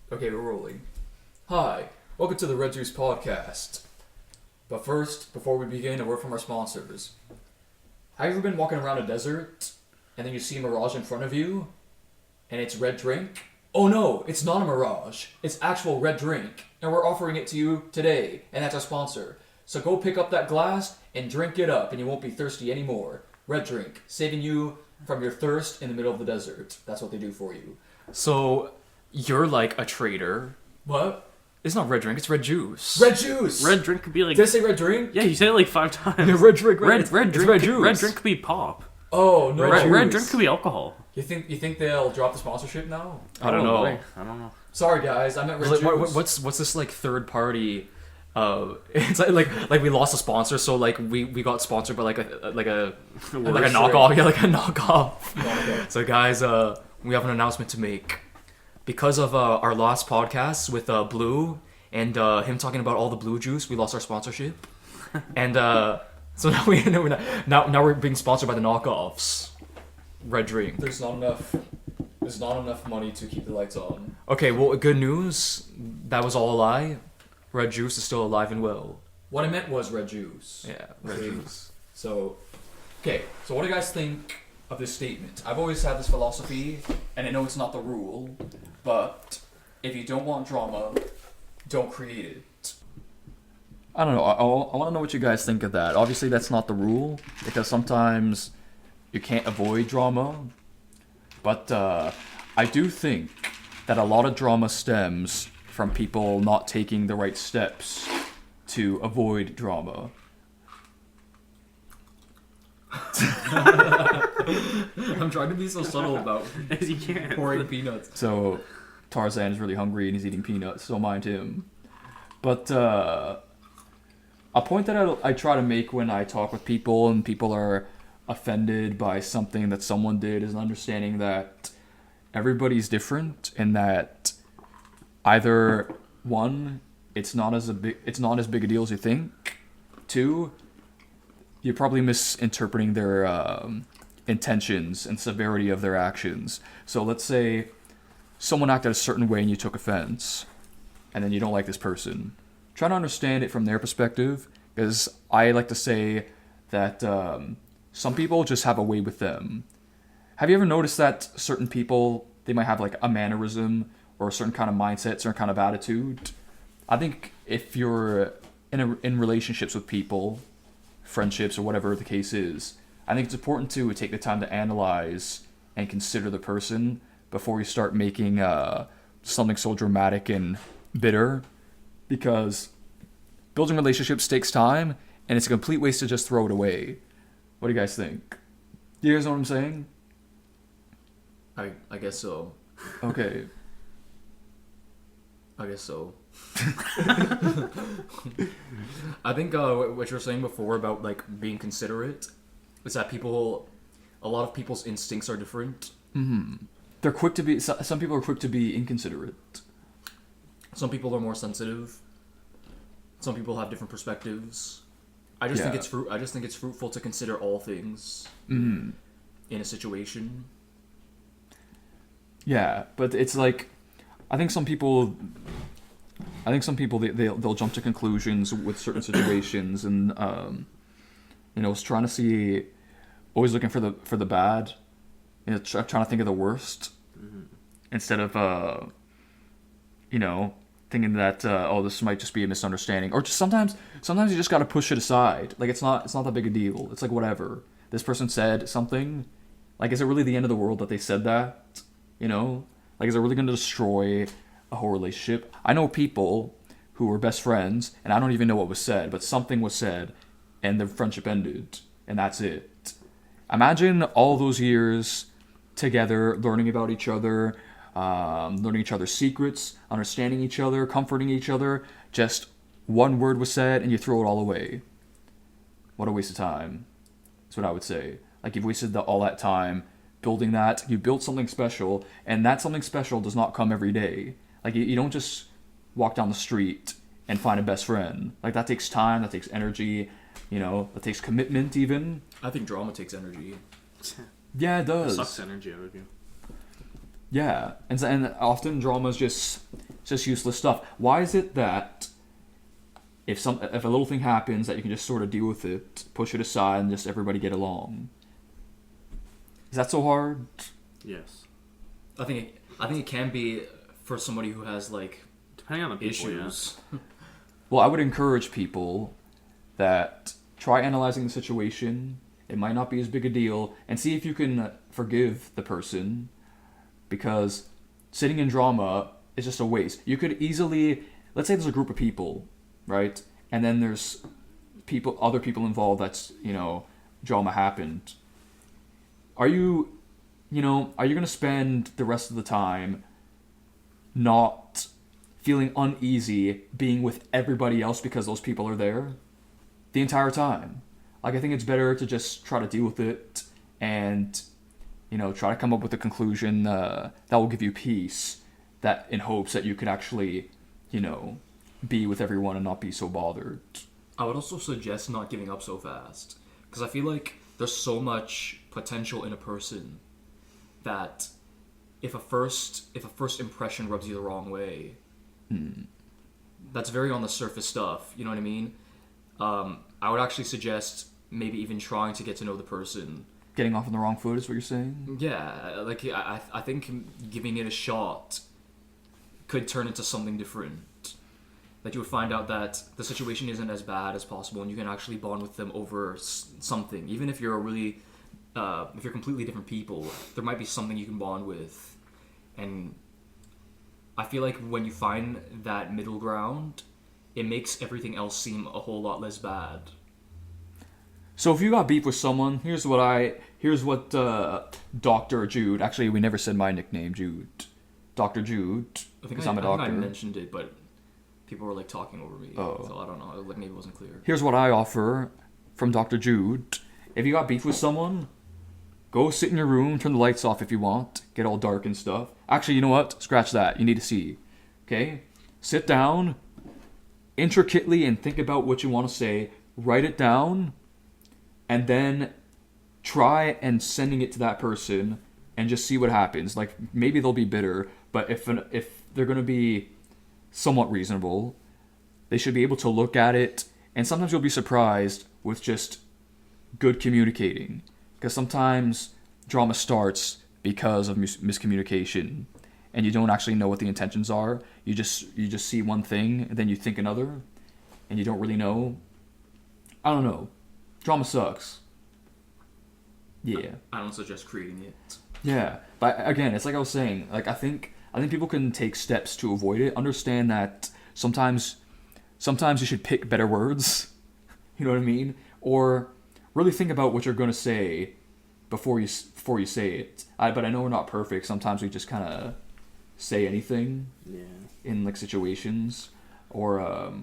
Okay, we're rolling. Hi, welcome to the Red Juice Podcast. But first, before we begin, a word from our sponsors. Have you ever been walking around a desert, and then you see a mirage in front of you, and it's red drink? Oh no, it's not a mirage. It's actual red drink, and we're offering it to you today, and that's our sponsor. So go pick up that glass and drink it up, and you won't be thirsty anymore. Red drink, saving you from your thirst in the middle of the desert. That's what they do for you. So, you're like a traitor. What? It's not red drink, it's red juice. Red juice! Red drink could be like... Did I say red drink? Yeah, you said it like 5 times. red drink, Red it's drink. red juice. Red drink could be pop. Oh, no. Red drink could be alcohol. You think they'll drop the sponsorship now? I don't know. I don't know. Sorry guys, I meant red juice. What's this like third party? It's like we lost a sponsor, so like we got sponsored by like a knockoff. Yeah, like a knockoff. So guys, we have an announcement to make. Because of our last podcast with Blue and him talking about all the blue juice, we lost our sponsorship, and so now we're being sponsored by the knockoffs. Red drink. There's not enough money to keep the lights on. Okay, well, good news. That was all a lie. Red juice is still alive and well. What I meant was red juice. Yeah, red juice. So what do you guys think of this statement? I've always had this philosophy, and I know it's not the rule, but if you don't want drama, don't create it. I don't know. I want to know what you guys think of that. Obviously, that's not the rule, because sometimes you can't avoid drama. But I do think that a lot of drama stems from people not taking the right steps to avoid drama. I'm trying to be so subtle about As you can. pouring peanuts. So Tarzan is really hungry and he's eating peanuts, so mind him. But a point that I try to make when I talk with people and people are offended by something that someone did is understanding that everybody's different and that either one, it's not as big a deal as you think. Two, you're probably misinterpreting their intentions and severity of their actions. So let's say someone acted a certain way and you took offense, and then you don't like this person. Try to understand it from their perspective, because I like to say that some people just have a way with them. Have you ever noticed that certain people, they might have like a mannerism or a certain kind of mindset, certain kind of attitude? I think if you're in relationships with people, friendships or whatever the case is, I think it's important to take the time to analyze and consider the person before you start making something so dramatic and bitter, because building relationships takes time and it's a complete waste to just throw it away. What do you guys think? Do you guys know what I'm saying? I guess so. Okay. I guess so. I think what you were saying before about like being considerate is that a lot of people's instincts are different. Mm-hmm. They're quick to be. Some people are quick to be inconsiderate. Some people are more sensitive. Some people have different perspectives. I just think it's fruitful to consider all things in a situation. Yeah, but it's like, I think some people they'll jump to conclusions with certain situations, and it's trying to see, always looking for the bad, trying to think of the worst, instead of thinking that this might just be a misunderstanding, or just sometimes you just got to push it aside. Like it's not that big a deal. It's like, whatever, this person said something. Like, is it really the end of the world that they said that? Like, is it really going to destroy a whole relationship? I know people who were best friends, and I don't even know what was said, but something was said, and the friendship ended, and that's it. Imagine all those years together, learning about each other, learning each other's secrets, understanding each other, comforting each other. Just one word was said, and you throw it all away. What a waste of time. That's what I would say. Like, you've wasted all that time building that. You built something special, and that something special does not come every day. Like, you don't just walk down the street and find a best friend. Like, that takes time, that takes energy, that takes commitment even. I think drama takes energy. Yeah, it does. It sucks energy out of you. Yeah, and often drama is just It's just useless stuff. Why is it that if a little thing happens that you can just sort of deal with it, push it aside, and just everybody get along? Is that so hard? Yes. I think it can be for somebody who has like Depending on the people, issues. Well, I would encourage people that try analyzing the situation. It might not be as big a deal, and see if you can forgive the person, because sitting in drama is just a waste. You could easily, let's say there's a group of people, right? And then there's other people involved that's, drama happened. Are you going to spend the rest of the time not feeling uneasy being with everybody else because those people are there the entire time? Like, I think it's better to just try to deal with it and, try to come up with a conclusion that will give you peace, that in hopes that you can actually, be with everyone and not be so bothered. I would also suggest not giving up so fast, because I feel like there's so much potential in a person that if a first impression rubs you the wrong way, that's very on the surface stuff. You know what I mean? I would actually suggest maybe even trying to get to know the person. Getting off on the wrong foot is what you're saying? Yeah, like I think giving it a shot could turn into something different. That you would find out that the situation isn't as bad as possible, and you can actually bond with them over something. Even if you're if you're completely different people, there might be something you can bond with. And I feel like when you find that middle ground, it makes everything else seem a whole lot less bad. So if you got beef with someone, here's what Dr. Jude, actually we never said my nickname, Jude. Dr. Jude, because I'm a doctor. I think I mentioned it, but people were like talking over me. Oh. So I don't know, like maybe it wasn't clear. Here's what I offer from Dr. Jude. If you got beef with someone, go sit in your room, turn the lights off if you want, get all dark and stuff. Actually, you know what? Scratch that. You need to see. Okay? Sit down intricately and think about what you want to say. Write it down. And then try and sending it to that person and just see what happens. Like, maybe they'll be bitter, but if they're going to be somewhat reasonable, they should be able to look at it, and sometimes you'll be surprised with just good communicating. Because sometimes drama starts because of miscommunication, and you don't actually know what the intentions are. You just see one thing, and then you think another, and you don't really know. I don't know. Drama sucks. Yeah. I don't suggest creating it. Yeah, but again, it's like I was saying. Like I think people can take steps to avoid it. Understand that sometimes you should pick better words. You know what I mean? Or really think about what you're going to say before you say it. But I know we're not perfect. Sometimes we just kind of say anything. Yeah. In like situations, or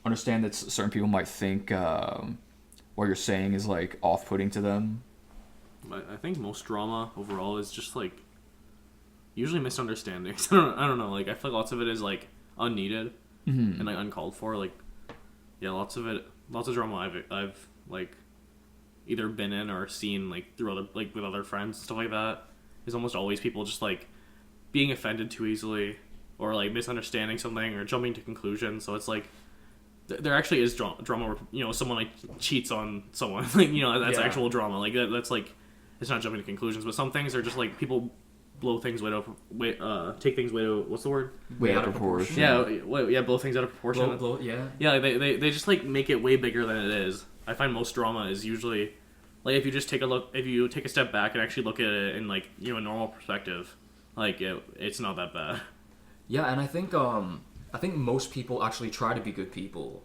understand that certain people might think what you're saying is like off-putting to them. I think most drama overall is just like usually misunderstandings. I don't know. Like I feel like lots of it is like unneeded and like uncalled for. Like lots of drama I've like either been in or seen like through other like with other friends and stuff like that is almost always people just like being offended too easily or like misunderstanding something or jumping to conclusions. So it's like there actually is drama where someone like cheats on someone. Like that's actual drama. Like that's like. It's not jumping to conclusions, but some things are just like people blow things take things way to what's the word? Way out of proportion. Blow things out of proportion. Yeah, they just like make it way bigger than it is. I find most drama is usually like if you just take a step back and actually look at it in like a normal perspective, like it's not that bad. Yeah, and I think most people actually try to be good people.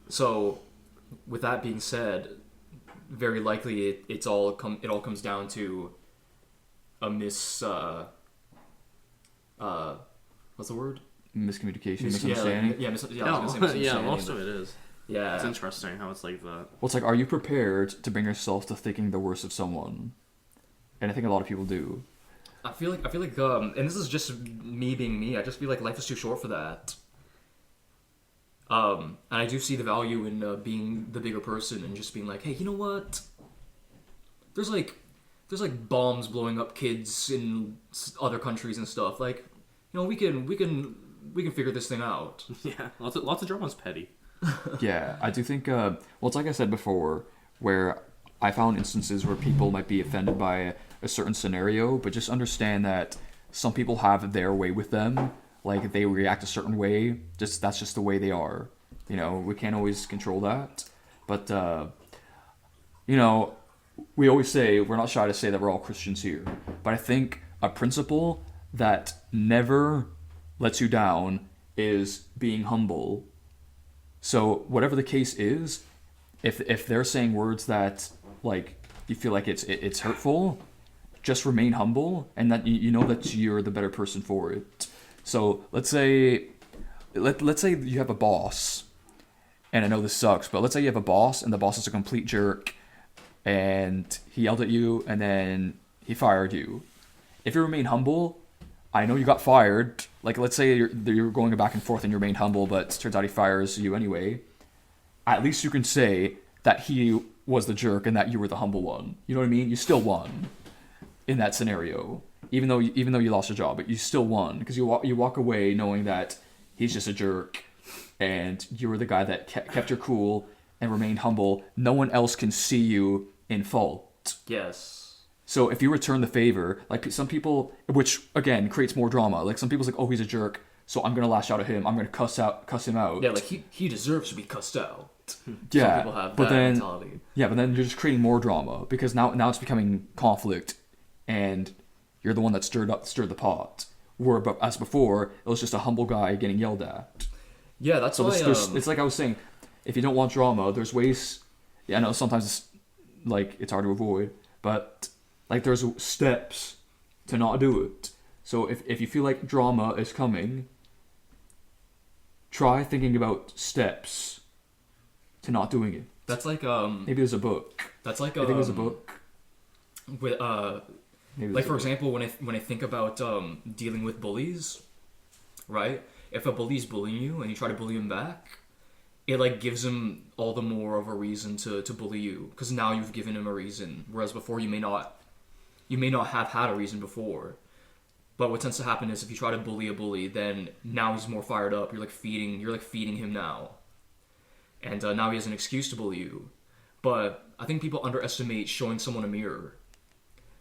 So, with that being said, very likely it all comes down to a what's the word? Miscommunication, misunderstanding. Most of it is. Yeah, it's interesting how it's like that. Well, it's like, are you prepared to bring yourself to thinking the worst of someone? And I think a lot of people do. I feel like and this is just me being me. I just feel like life is too short for that. And I do see the value in being the bigger person and just being like, hey, you know what? There's like bombs blowing up kids in other countries and stuff. Like, we can figure this thing out. Yeah, lots of drama's petty. Yeah, I do think. Well, it's like I said before, where I found instances where people might be offended by a certain scenario, but just understand that some people have their way with them. Like they react a certain way. That's just the way they are. We can't always control that. But we always say we're not shy to say that we're all Christians here. But I think a principle that never lets you down is being humble. So whatever the case is, if they're saying words that like you feel like it's hurtful, just remain humble, and that you know that you're the better person for it. So let's say you have a boss, and I know this sucks, but let's say you have a boss and the boss is a complete jerk, and he yelled at you and then he fired you. If you remain humble, I know you got fired. Like, let's say you're going back and forth and you remain humble, but it turns out he fires you anyway. At least you can say that he was the jerk and that you were the humble one. You know what I mean? You still won in that scenario, even though you lost your job, but you still won because you walk away knowing that he's just a jerk, and you were the guy that kept your cool and remained humble. No one else can see you in fault. Yes. So if you return the favor, like some people, which again creates more drama. Like some people's like, oh, he's a jerk, so I'm gonna lash out at him. I'm gonna cuss him out. Yeah, like he deserves to be cussed out. Yeah, some people have that mentality. Yeah, but then you're just creating more drama because now it's becoming conflict, and you're the one that stirred the pot. Where as before, it was just a humble guy getting yelled at. Yeah, that's why. It's like I was saying, if you don't want drama, there's ways. Yeah, I know sometimes it's hard to avoid, but like there's steps to not do it. So if you feel like drama is coming, try thinking about steps to not doing it. That's like maybe there's a book. That's like I think there's a book. With like for example, when I think about dealing with bullies, right? If a bully's bullying you and you try to bully him back, it like gives him all the more of a reason to bully you, because now you've given him a reason, whereas before you may not have had a reason before. But what tends to happen is if you try to bully a bully, then now he's more fired up. You're feeding him now, and now he has an excuse to bully you. But I think people underestimate showing someone a mirror.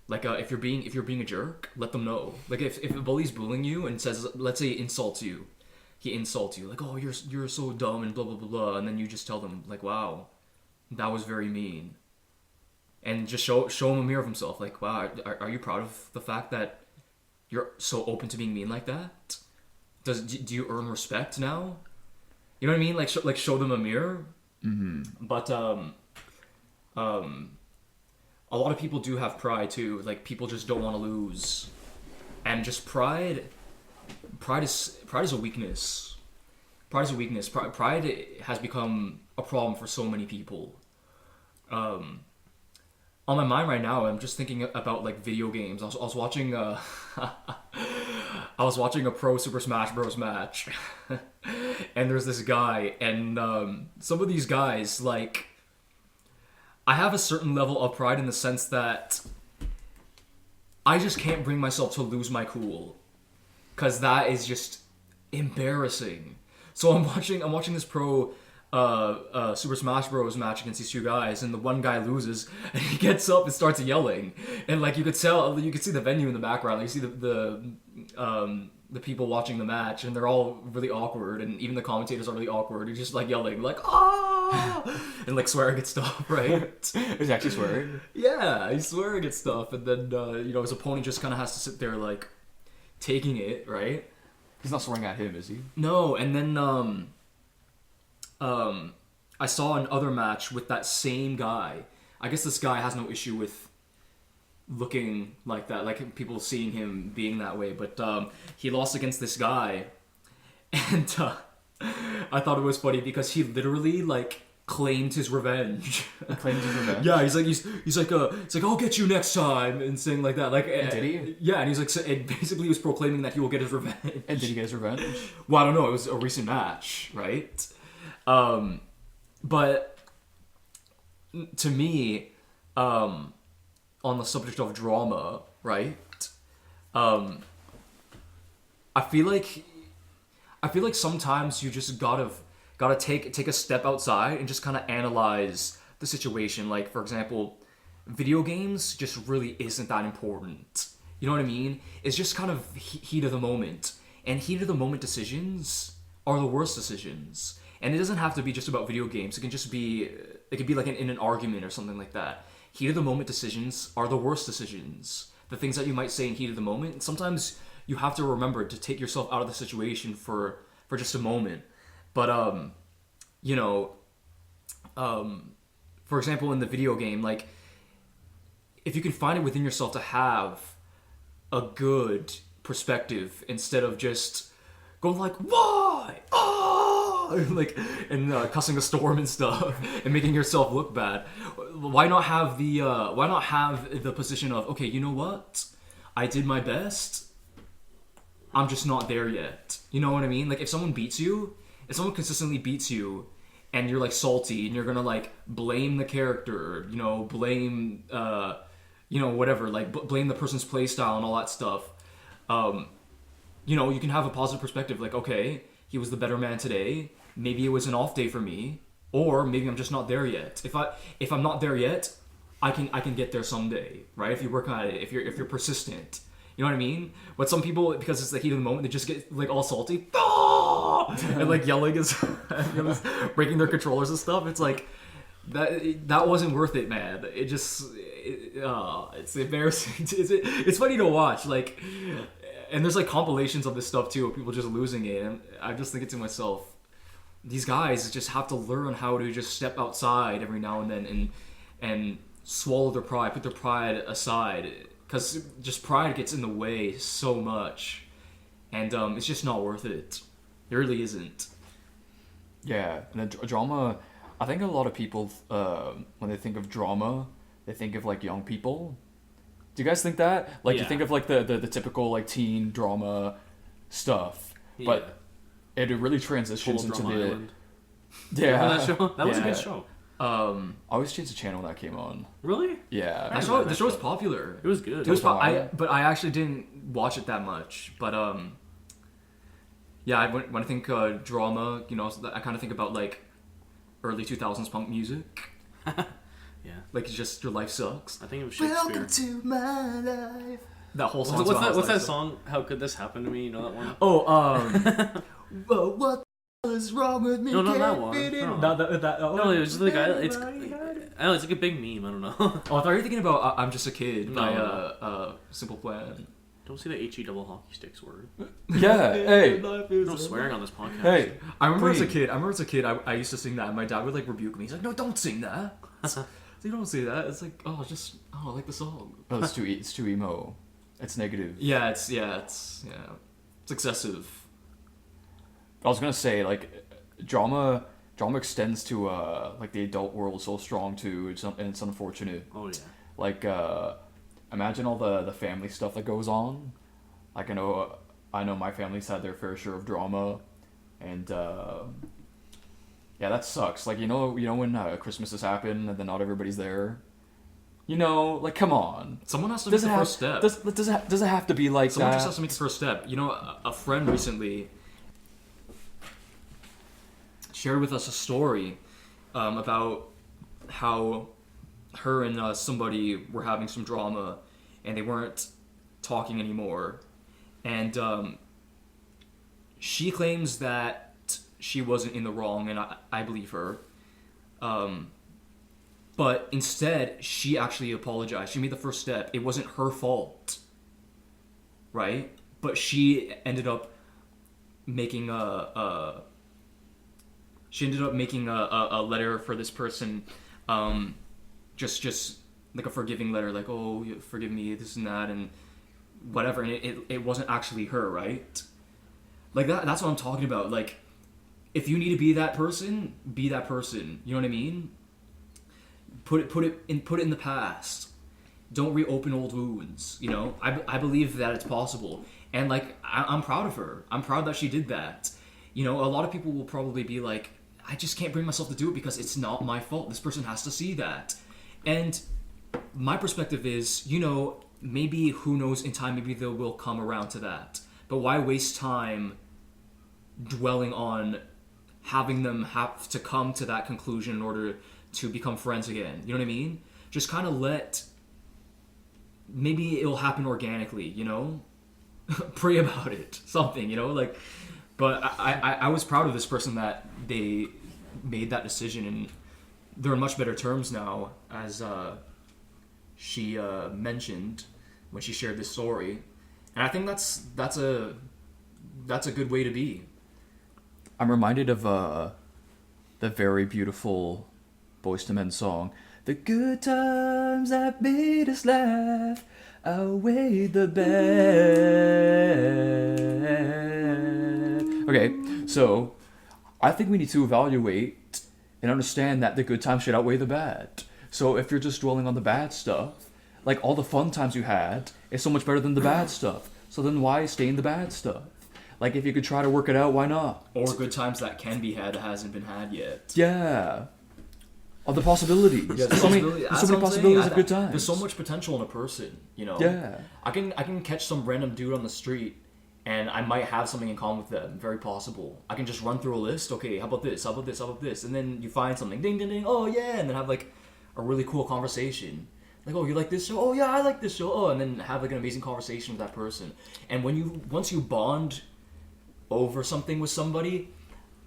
Like if you're being a jerk, let them know. Like if a bully's bullying you and says, let's say he insults you like, oh, you're so dumb and blah blah blah blah, and then you just tell them like, wow, that was very mean, and just show him a mirror of himself. Like, wow, are you proud of the fact that you're so open to being mean like that? Do you earn respect now? You know what I mean? Like show them a mirror. Mm-hmm. But a lot of people do have pride too. Like people just don't want to lose, and just pride is a weakness. Pride is a weakness. Pride has become a problem for so many people. On my mind right now, I'm just thinking about like video games. I was watching I was watching a Pro Super Smash Bros. Match, and there's this guy, and some of these guys, like, I have a certain level of pride in the sense that I just can't bring myself to lose my cool, because that is just embarrassing. So I'm watching this Pro Super Smash Bros. Match against these two guys, and the one guy loses, and he gets up and starts yelling, and like you could see the venue in the background. Like, you see the people watching the match, and they're all really awkward, and even the commentators are really awkward. He's just like yelling, like, ah, and like swearing at stuff, right? He's actually swearing. Yeah, he's swearing at stuff, and then his opponent just kind of has to sit there like taking it, right? He's not swearing at him, is he? No, and then I saw another match with that same guy. I guess this guy has no issue with looking like that, like people seeing him being that way, but he lost against this guy, and I thought it was funny because he literally like claimed his revenge. Claimed his revenge? Yeah, he's like I'll get you next time, and saying like that. Like, and did he? Yeah, and he's like, and basically he was proclaiming that he will get his revenge. And did he get his revenge? Well, I don't know. It was a recent match, right? But to me, on the subject of drama, right? I feel like sometimes you just gotta take a step outside and just kind of analyze the situation. Like, for example, video games just really isn't that important. You know what I mean? It's just kind of heat of the moment, and heat of the moment decisions are the worst decisions. And it doesn't have to be just about video games. It can just be it could be like in an argument or something like that. Heat of the moment decisions are the worst decisions. The things that you might say in heat of the moment. Sometimes you have to remember to take yourself out of the situation for just a moment. But you know, for example, in the video game, like, if you can find it within yourself to have a good perspective instead of just going like, why? Like, and cussing a storm and stuff and making yourself look bad. Why not have the position of, okay, you know what? I did my best. I'm just not there yet. You know what I mean? Like, if someone consistently beats you, and you're like salty, and you're gonna like blame the character, you know, blame whatever, like blame the person's playstyle and all that stuff. You know, you can have a positive perspective, like, okay, he was the better man today. Maybe it was an off day for me, or maybe I'm just not there yet. If I'm not there yet, I can get there someday, right? If you work on it, if you're persistent, you know what I mean? But some people, because it's the heat of the moment, they just get like all salty, and like yelling and breaking their controllers and stuff. It's like that wasn't worth it, man. It's embarrassing. It's funny to watch, like, and there's like compilations of this stuff too, of people just losing it. And I'm just thinking to myself, these guys just have to learn how to just step outside every now and then and swallow their pride, put their pride aside, because just pride gets in the way so much, and it's just not worth it. It really isn't. Yeah, and the drama. I think a lot of people, when they think of drama, they think of like young people. Do you guys think that? Like, you think of like the typical like teen drama stuff, but it really transitions into the Island. Yeah. Remember that show? That was a good show. I always changed the channel when that came on. Really? Yeah. The show was popular. It was good. But I actually didn't watch it that much. But yeah, when I think drama, you know, I kind of think about like early 2000s punk music. Yeah. Like, it's just, your life sucks. I think it was Shakespeare. Welcome to my life. That whole song. What's that song? How could this happen to me? You know that one? Oh, well, what is wrong with me? No, not that one. No, No, it was just like it's. I don't know. It's like a big meme. I don't know. Oh, I thought you were thinking about "I'm Just a Kid" by Simple Plan. Don't say the HE double hockey sticks word. Yeah. Hey. No swearing on this podcast. Hey. I remember as a kid. I used to sing that, and my dad would like rebuke me. He's like, "No, don't sing that. You don't say that." It's like, I like the song. Oh, it's too emo. It's negative. Yeah, it's excessive. I was gonna say, like, drama extends to like the adult world so strong too. It's unfortunate. Oh yeah. Like, imagine all the family stuff that goes on. Like, I know my family's had their fair share of drama, and yeah, that sucks. Like, you know when Christmases happen and then not everybody's there. You know, like, come on. Someone has to make the first step. Does it have to be like Someone that? just has to make the first step. You know, a friend recently shared with us a story about how her and somebody were having some drama, and they weren't talking anymore. And she claims that she wasn't in the wrong, and I believe her. But instead, she actually apologized. She made the first step. It wasn't her fault, right? But she ended up making a letter for this person, just like a forgiving letter, like, oh, forgive me, this and that, and whatever. And it wasn't actually her, right? Like, that's what I'm talking about. Like, if you need to be that person, be that person. You know what I mean? Put it in the past. Don't reopen old wounds. You know, I believe that it's possible, and like, I'm proud of her. I'm proud that she did that. You know, a lot of people will probably be like, I just can't bring myself to do it because it's not my fault. This person has to see that. And my perspective is, you know, maybe, who knows, in time, maybe they will come around to that. But why waste time dwelling on having them have to come to that conclusion in order to become friends again? You know what I mean? Just kind of maybe it'll happen organically, you know? Pray about it, something, you know? Like, but I was proud of this person that they made that decision, and they're in much better terms now, as she mentioned when she shared this story. And I think that's a good way to be. I'm reminded of the very beautiful Boyz II Men song, "The good times that made us laugh outweigh the bad." Okay, so I think we need to evaluate and understand that the good times should outweigh the bad. So if you're just dwelling on the bad stuff, like all the fun times you had is so much better than the bad stuff. So then why stay in the bad stuff? Like, if you could try to work it out, why not? Or good times that can be had that hasn't been had yet. Yeah. Of the possibilities. Yeah, there's so many possibilities of good times. There's so much potential in a person, you know? Yeah. I can catch some random dude on the street, and I might have something in common with them. Very possible. I can just run through a list. Okay, how about this? How about this? How about this? And then you find something. Ding, ding, ding. Oh, yeah. And then have, like, a really cool conversation. Like, oh, you like this show? Oh, yeah, I like this show. Oh, and then have, like, an amazing conversation with that person. And once you bond over something with somebody,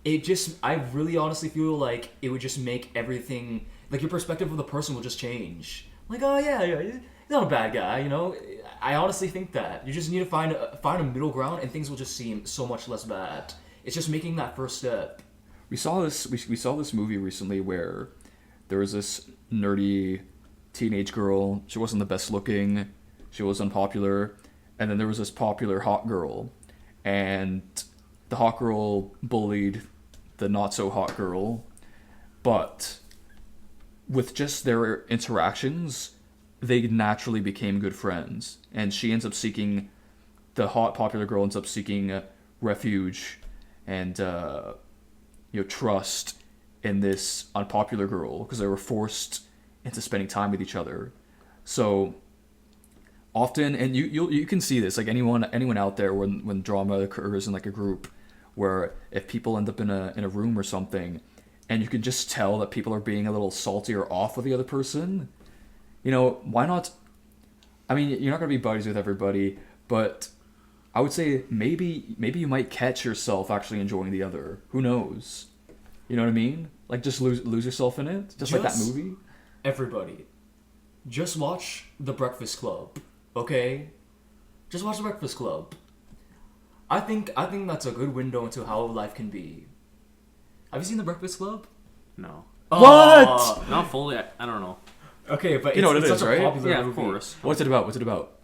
I really honestly feel like it would just make everything, like, your perspective of the person will just change. Like, oh yeah, he's not a bad guy, you know? I honestly think that. You just need to find a middle ground, and things will just seem so much less bad. It's just making that first step. We saw this movie recently where there was this nerdy teenage girl. She wasn't the best looking. She was unpopular. And then there was this popular hot girl. And the hot girl bullied the not so hot girl, but with just their interactions, they naturally became good friends. And the hot popular girl ends up seeking refuge and trust in this unpopular girl because they were forced into spending time with each other. So often, and you can see this, like anyone out there, when drama occurs in like a group, where if people end up in a room or something, and you can just tell that people are being a little salty or off with the other person, you know, why not? I mean, you're not gonna be buddies with everybody, but I would say maybe you might catch yourself actually enjoying the other. Who knows? You know what I mean? Like, just lose yourself in it, just like that movie. Everybody, just watch The Breakfast Club, okay? Just watch The Breakfast Club. I think that's a good window into how life can be. Have you seen The Breakfast Club? No. What? Not fully. I don't know. Okay, but you know what it it's is, such right? a popular Yeah, movie. of course. What's it about?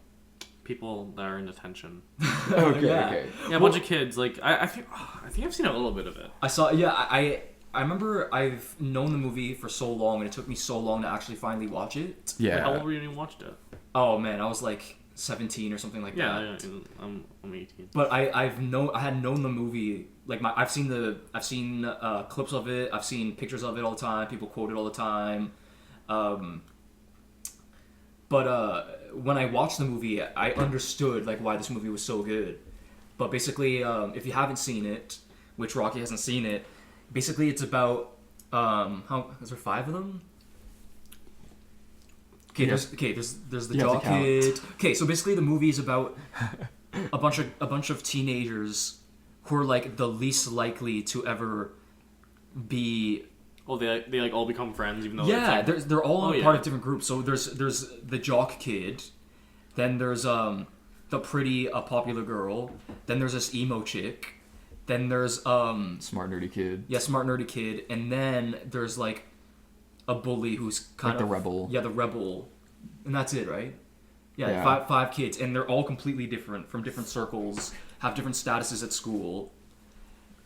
People that are in detention. Okay. Yeah, a bunch of kids. Like I think I've seen a little bit of it. I saw. Yeah, I remember I've known the movie for so long, and it took me so long to actually finally watch it. Yeah. Like, how old were you when you watched it? Oh man, I was like 17 or something like that. Yeah, I'm 18. But I had known the movie. Like I've seen clips of it. I've seen pictures of it all the time. People quote it all the time. But when I watched the movie, I understood like why this movie was so good. But basically, if you haven't seen it, which Rocky hasn't seen it, basically it's about how is there 5 of them? Okay, there's the jock kid. Okay, so basically the movie is about a bunch of teenagers who are like the least likely to ever be. Oh, they like all become friends, even though they're all part of different groups. So there's the jock kid, then there's the pretty popular girl, then there's this emo chick, then there's smart nerdy kid. Yeah, smart nerdy kid, and then there's like a bully who's kind of of the rebel. Yeah, the rebel, and that's it, right? Yeah. Five kids, and they're all completely different from different circles, have different statuses at school.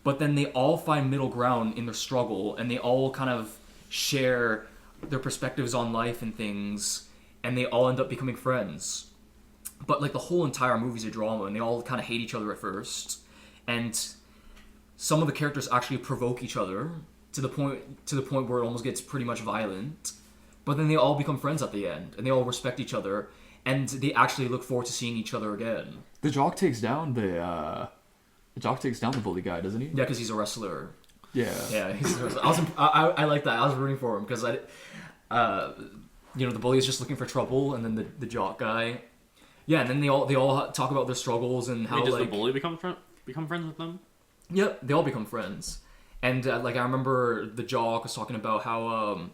But then they all find middle ground in their struggle, and they all kind of share their perspectives on life and things, and they all end up becoming friends. But like the whole entire movie's a drama, and they all kind of hate each other at first, and some of the characters actually provoke each other to the point where it almost gets pretty much violent. But then they all become friends at the end, and they all respect each other, and they actually look forward to seeing each other again. The jock takes down the bully guy, doesn't he? Yeah, because he's a wrestler. Yeah. Yeah, he's a wrestler. I like that. I was rooting for him because the bully is just looking for trouble, and then the jock guy. Yeah, and then they all talk about their struggles and how Wait, does like the bully become friends with them? Yep, they all become friends. And I remember the jock was talking about how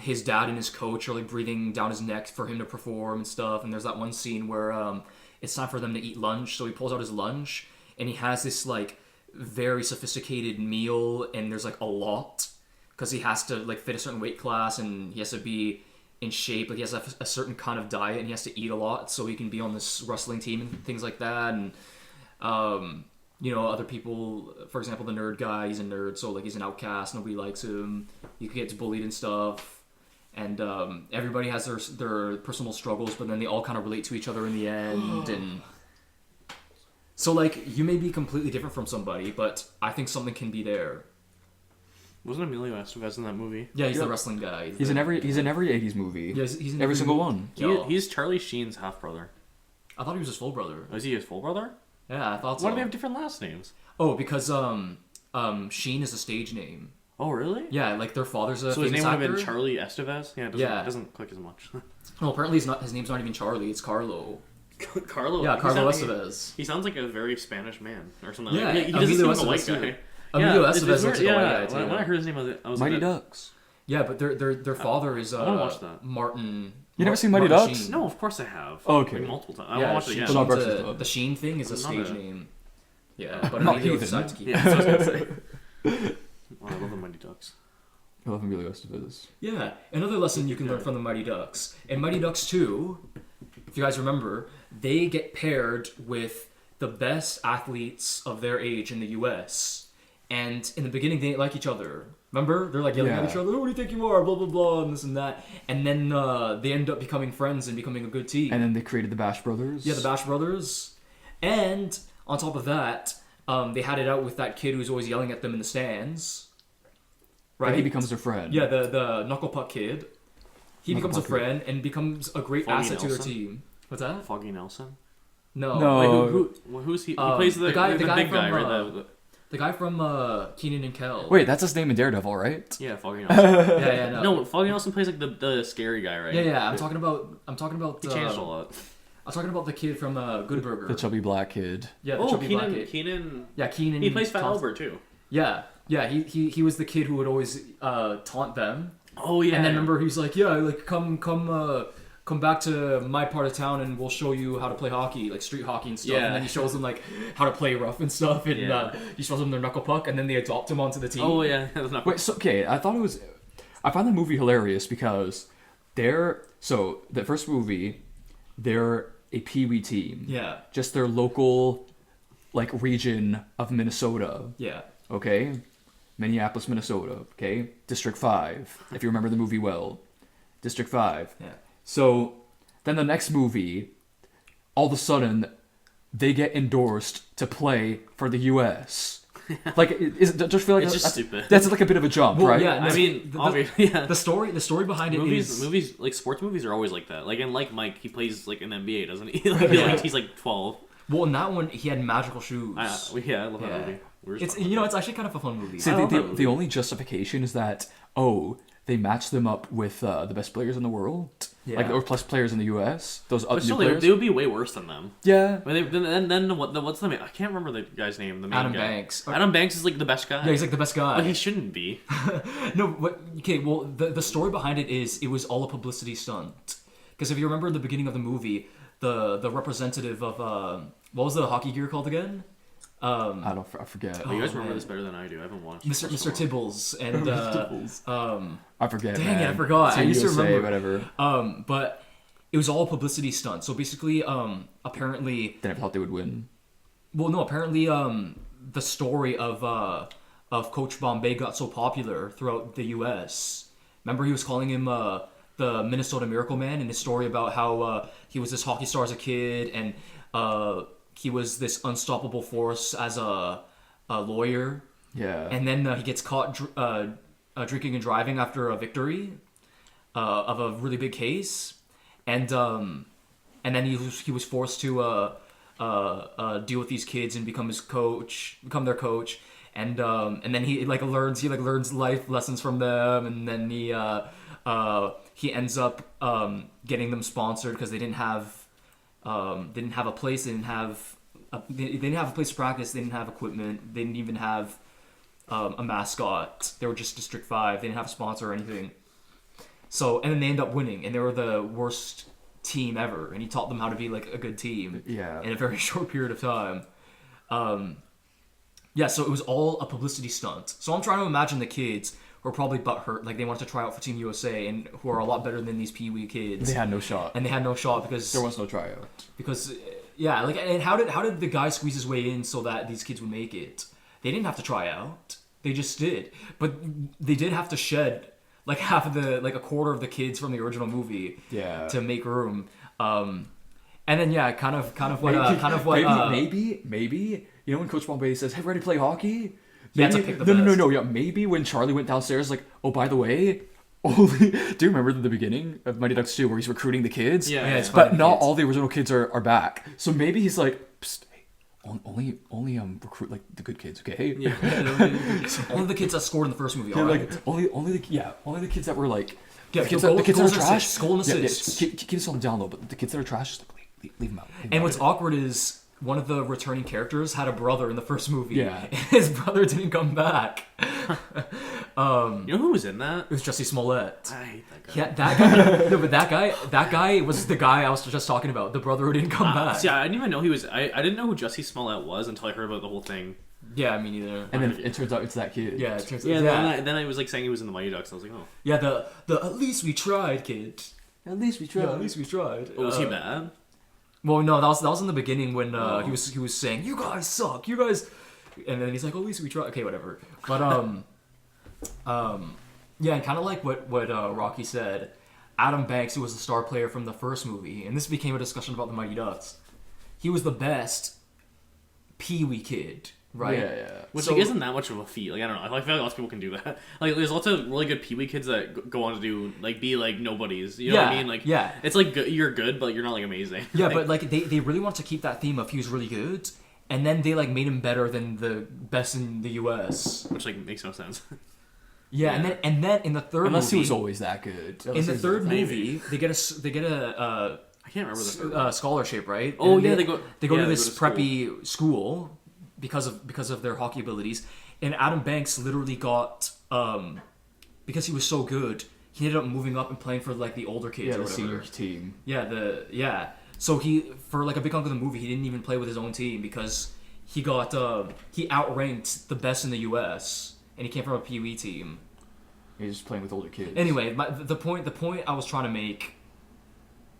his dad and his coach are like breathing down his neck for him to perform and stuff. And there's that one scene where it's time for them to eat lunch, so he pulls out his lunch and he has this like very sophisticated meal, and there's like a lot because he has to like fit a certain weight class and he has to be in shape. Like he has a certain kind of diet and he has to eat a lot so he can be on this wrestling team and things like that. And other people, for example, the nerd guy, he's a nerd, so like he's an outcast, nobody likes him, he gets bullied and stuff, and everybody has their personal struggles, but then they all kind of relate to each other in the end. And so like you may be completely different from somebody, but I think something can be there. Wasn't Emilio Estevez in that movie? Yeah, he's the wrestling guy. He's in every 80s movie. Yeah, he's in every single one. He's Charlie Sheen's half brother. I thought he was his full brother. Oh, is he his full brother? Yeah, I thought so. Why do they have different last names? Oh, because Sheen is a stage name. Oh, really? Yeah, like their father's a So his famous name would have actor. been Charlie Estevez? Yeah, it doesn't click as much. Well, apparently his name's not even Charlie, it's Carlo. Carlo? Yeah, Carlo He Estevez. sounds like a very Spanish man or something. Yeah, He doesn't seem like a white Estevez, guy. too. Emilio Estevez it's looks weird. like a white guy, too. When I heard his name, I was Mighty like, Ducks. Yeah, but their father is I wanna watch that. Martin. You never seen Mighty Martin Ducks? Sheen. No, of course I have. Oh, okay. Like, multiple times. I Yeah, want to watch it again. Sheen's not Sheen's Breakfast a- Club. the Sheen thing is a Not stage a- name. Yeah, but Not Emilio heathen. decided to keep Yeah, it. that's what I was gonna say. Oh, I love the Mighty Ducks. I love Emilio Estevez. Yeah, another lesson you can learn from the Mighty Ducks. In Mighty Ducks 2, if you guys remember, they get paired with the best athletes of their age in the U.S. And in the beginning, they didn't like each other. Remember? They're like yelling at Yeah. each other, "Who do you think you are?" Blah, blah, blah, and this and that. And then they end up becoming friends and becoming a good team. And then they created the Bash Brothers. Yeah, the Bash Brothers. And on top of that, they had it out with that kid who's always yelling at them in the stands. Right? And he becomes their friend. Yeah, the knuckle puck kid. He Knuckle becomes a puck friend and becomes a great Foggy asset to their Nelson? team. What's that? Foggy Nelson? No. No. Wait, who's he? He Um, plays the the guy big from, guy, right? The guy from Keenan and Kel. Wait, that's his name in Daredevil, right? Yeah, Foggy Nelson. Yeah, no. No, Foggy Nelson plays like the scary guy, right? Yeah. I'm talking about. He changed a lot. I'm talking about the kid from Good Burger. The chubby black kid. Yeah, the Oh, chubby black Keenan. kid. Keenan. Yeah, Keenan. He plays Fat Thompson. Albert too. Yeah. He was the kid who would always taunt them. Oh yeah. And then remember, he's like, yeah, like come back to my part of town and we'll show you how to play hockey, like street hockey and stuff. Yeah. And then he shows them like how to play rough and stuff, and Yeah. he shows them their knuckle puck, and then they adopt him onto the team. Oh yeah. That's not. Wait, so okay, I find the movie hilarious because the first movie, they're a Pee-wee team. Yeah. Just their local, like, region of Minnesota. Yeah. Okay? Minneapolis, Minnesota. Okay? District 5, if you remember the movie well. District 5. Yeah. So, then the next movie, all of a sudden, they get endorsed to play for the U.S. Like, just feel like It's just that's stupid. That's like a bit of a jump, Well, right? yeah, I mean, obviously, yeah. The story behind it is Movies like sports movies are always like that. Like, and like Mike, he plays like an NBA, doesn't he? Like, he's like 12. well, in that one he had magical shoes. I love Yeah. that movie. We're just It's talking about it's actually kind of a fun movie. See, I love that movie. the only justification is that, they match them up with the best players in the world. Yeah. Like, or plus players in the U.S. Those But other still, players. they would be way worse than them. Yeah. But then what's the name? I can't remember the guy's name. The main Adam guy. Banks. Adam Banks is like the best guy. Yeah, he's like the best guy. But he shouldn't be. No, what? Okay, well, the story behind it is it was all a publicity stunt. Because if you remember in the beginning of the movie, the representative of what was the hockey gear called again? I forget. Oh, you guys remember man. this better than I do. I haven't watched Mr. it for so Mr. long. Tibbles and I forget. dang man. it, I forgot. Team I used to USA, remember. whatever. But it was all a publicity stunt. So basically, apparently, They never thought they would win. well, no, apparently, the story of Coach Bombay got so popular throughout the U.S. Remember, he was calling him the Minnesota Miracle Man in his story about how he was this hockey star as a kid, and he was this unstoppable force as a lawyer. Yeah. And then he gets caught drinking and driving after a victory of a really big case. And and then he was forced to deal with these kids and become their coach, and then he learns life lessons from them, and then he ends up getting them sponsored because they didn't have a place, they didn't have a place to practice, they didn't have equipment, they didn't even have a mascot. They were just District 5. They didn't have a sponsor or anything. So, and then they end up winning, and they were the worst team ever, and he taught them how to be like a good team in a very short period of time. So it was all a publicity stunt. So I'm trying to imagine the kids who are probably butthurt, like they wanted to try out for Team USA, and who are a lot better than these Pee Wee kids. They had no shot. And they had no shot because there was no tryout. Because and how did the guy squeeze his way in so that these kids would make it? They didn't have to try out. They just did. But they did have to shed like a quarter of the kids from the original movie to make room. And then maybe you know when Coach Bombay says, "Hey, ready to play hockey?" Maybe when Charlie went downstairs, like, oh, by the way, do you remember the beginning of Mighty Ducks 2 where he's recruiting the kids? But not all the original kids are back. So maybe he's like, psst, hey, only recruit like the good kids, okay? Yeah. Only the kids that scored in the first movie. All right. Like only the kids that were like the kids that are trash. Goal and assist. Keep this on the down low, but the kids that are trash, just like, leave them out. And what's awkward is one of the returning characters had a brother in the first movie. Yeah. And his brother didn't come back. You know who was in that? It was Jesse Smollett. I hate that guy. Yeah, that guy. No, but that guy was the guy I was just talking about. The brother who didn't come back. See, I didn't even know he was. I didn't know who Jesse Smollett was until I heard about the whole thing. Yeah, me neither. And then it turns out it's that kid. Yeah, it turns out. Yeah. Then I was like saying he was in the Mighty Ducks. I was like, oh. Yeah, the at least we tried, kid. At least we tried. Yeah, at least we tried. Oh, was he bad? Well, no, that was in the beginning when he was saying, "You guys suck, you guys," and then he's like, "Oh, at least we tried." Okay, whatever. But yeah, and kind of like what Rocky said, Adam Banks, who was the star player from the first movie, and this became a discussion about the Mighty Ducks. He was the best Pee Wee kid, right? Yeah. Which like isn't that much of a feat. Like I don't know. I feel like lots of people can do that. Like there's lots of really good Pee Wee kids that go on to do like be like nobodies. You know what I mean? Like it's like you're good, but you're not like amazing. Yeah, but like they really want to keep that theme of he was really good, and then they like made him better than the best in the U.S. Which like makes no sense. Yeah, and then in the third unless movie, he was always that good. In the third movie, they get a I can't remember the scholarship, right? Oh, and yeah, they go to this school. preppy school because of their hockey abilities. And Adam Banks literally got because he was so good, he ended up moving up and playing for like the older kids. Yeah, or the whatever. senior team. Yeah. So he for like a big hunk of the movie, he didn't even play with his own team because he got he outranked the best in the U.S. and he came from a Pee Wee team. He's just playing with older kids. Anyway, the point I was trying to make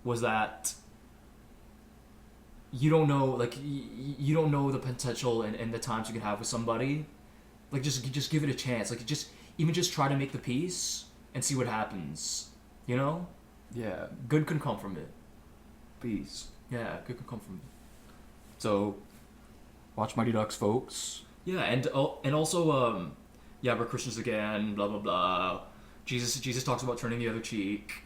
was that you don't know the potential and the times you can have with somebody. Like just give it a chance. Like just try to make the peace and see what happens. You know? Yeah. Good can come from it. Peace. Yeah, good can come from it. So, watch Mighty Ducks, folks. Yeah, and also we're Christians again. Blah blah blah. Jesus talks about turning the other cheek.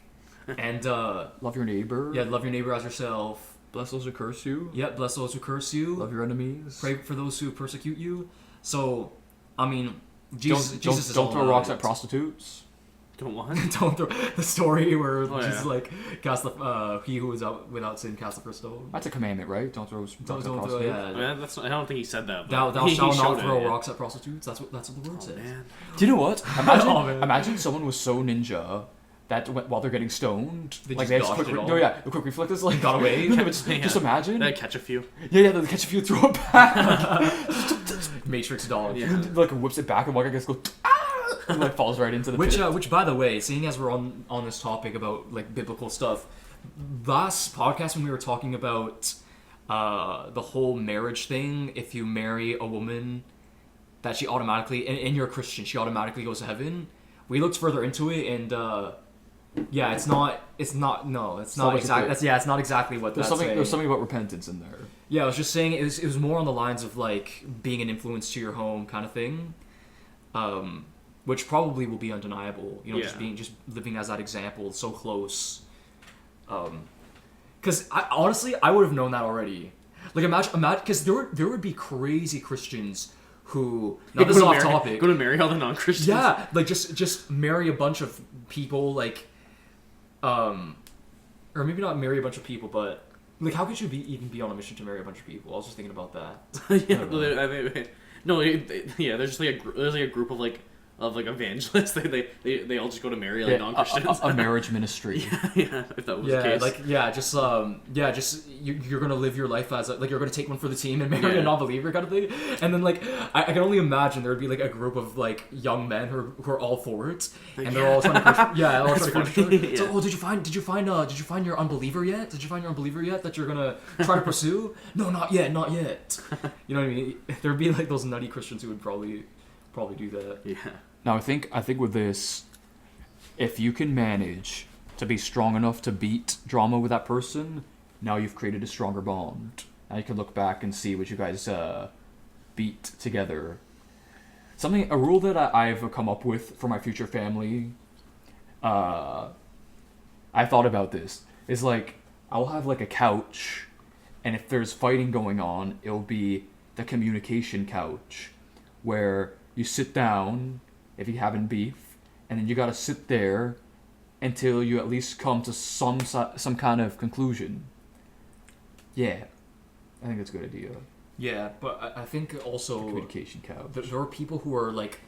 And love your neighbor. Yeah, love your neighbor as yourself. Bless those who curse you. Yeah, bless those who curse you. Love your enemies. Pray for those who persecute you. So, I mean, Jesus is don't throw rocks at prostitutes. Don't what? Don't throw the story where Jesus yeah. like cast the he who was out without sin cast the first stone. That's a commandment, right? Don't throw rocks at prostitutes. Throw, yeah. I mean, I don't think he said that. Thou he shalt not showed throw it, rocks at prostitutes. That's what the word says. Man. Do you know what? Man. Imagine someone was so ninja that while they're getting stoned, They like just they just dodged quick, it all. no, yeah, the quick reflex is like Got away. No, but just imagine. They catch a few. Yeah, they catch a few, throw it back, Matrix dog. Yeah. like whips it back, and one guy goes and like falls right into the pit. Which by the way, seeing as we're on this topic about like biblical stuff, last podcast when we were talking about the whole marriage thing, if you marry a woman that she automatically and you're a Christian, she automatically goes to heaven. We looked further into it and yeah, it's not exactly what There's that's something saying. there's something about repentance in there. Yeah, I was just saying it was more on the lines of like being an influence to your home kind of thing. Which probably will be undeniable, you know, Yeah. just living as that example, so close. Because honestly, I would have known that already. Like imagine, because there would be crazy Christians who. Now this is off topic. Go to marry all the non-Christians. Yeah, like just marry a bunch of people, like, or maybe not marry a bunch of people, but like, how could you even be on a mission to marry a bunch of people? I was just thinking about that. Yeah, there's just like a group of evangelists. They all just go to marry like non-Christians. A marriage ministry. Yeah, if that was the case. Just you're gonna live your life as you're gonna take one for the team and marry a non-believer kind of thing. And then I can only imagine there would be like a group of like young men who are all for it, and they're all trying to all trying to push each other. So, did you find your unbeliever yet? Did you find your unbeliever yet that you're gonna try to pursue? No, not yet. You know what I mean? There'd be like those nutty Christians who would probably do that. Yeah. Now I think with this, if you can manage to be strong enough to beat drama with that person, now you've created a stronger bond. Now you can look back and see what you guys beat together. A rule that I've come up with for my future family. I thought about this. Is like I'll have like a couch, and if there's fighting going on, it'll be the communication couch, where you sit down. If you're having beef, and then you gotta sit there until you at least come to some kind of conclusion. Yeah, I think that's a good idea. Yeah, but I think also Communication couch. there are people who are like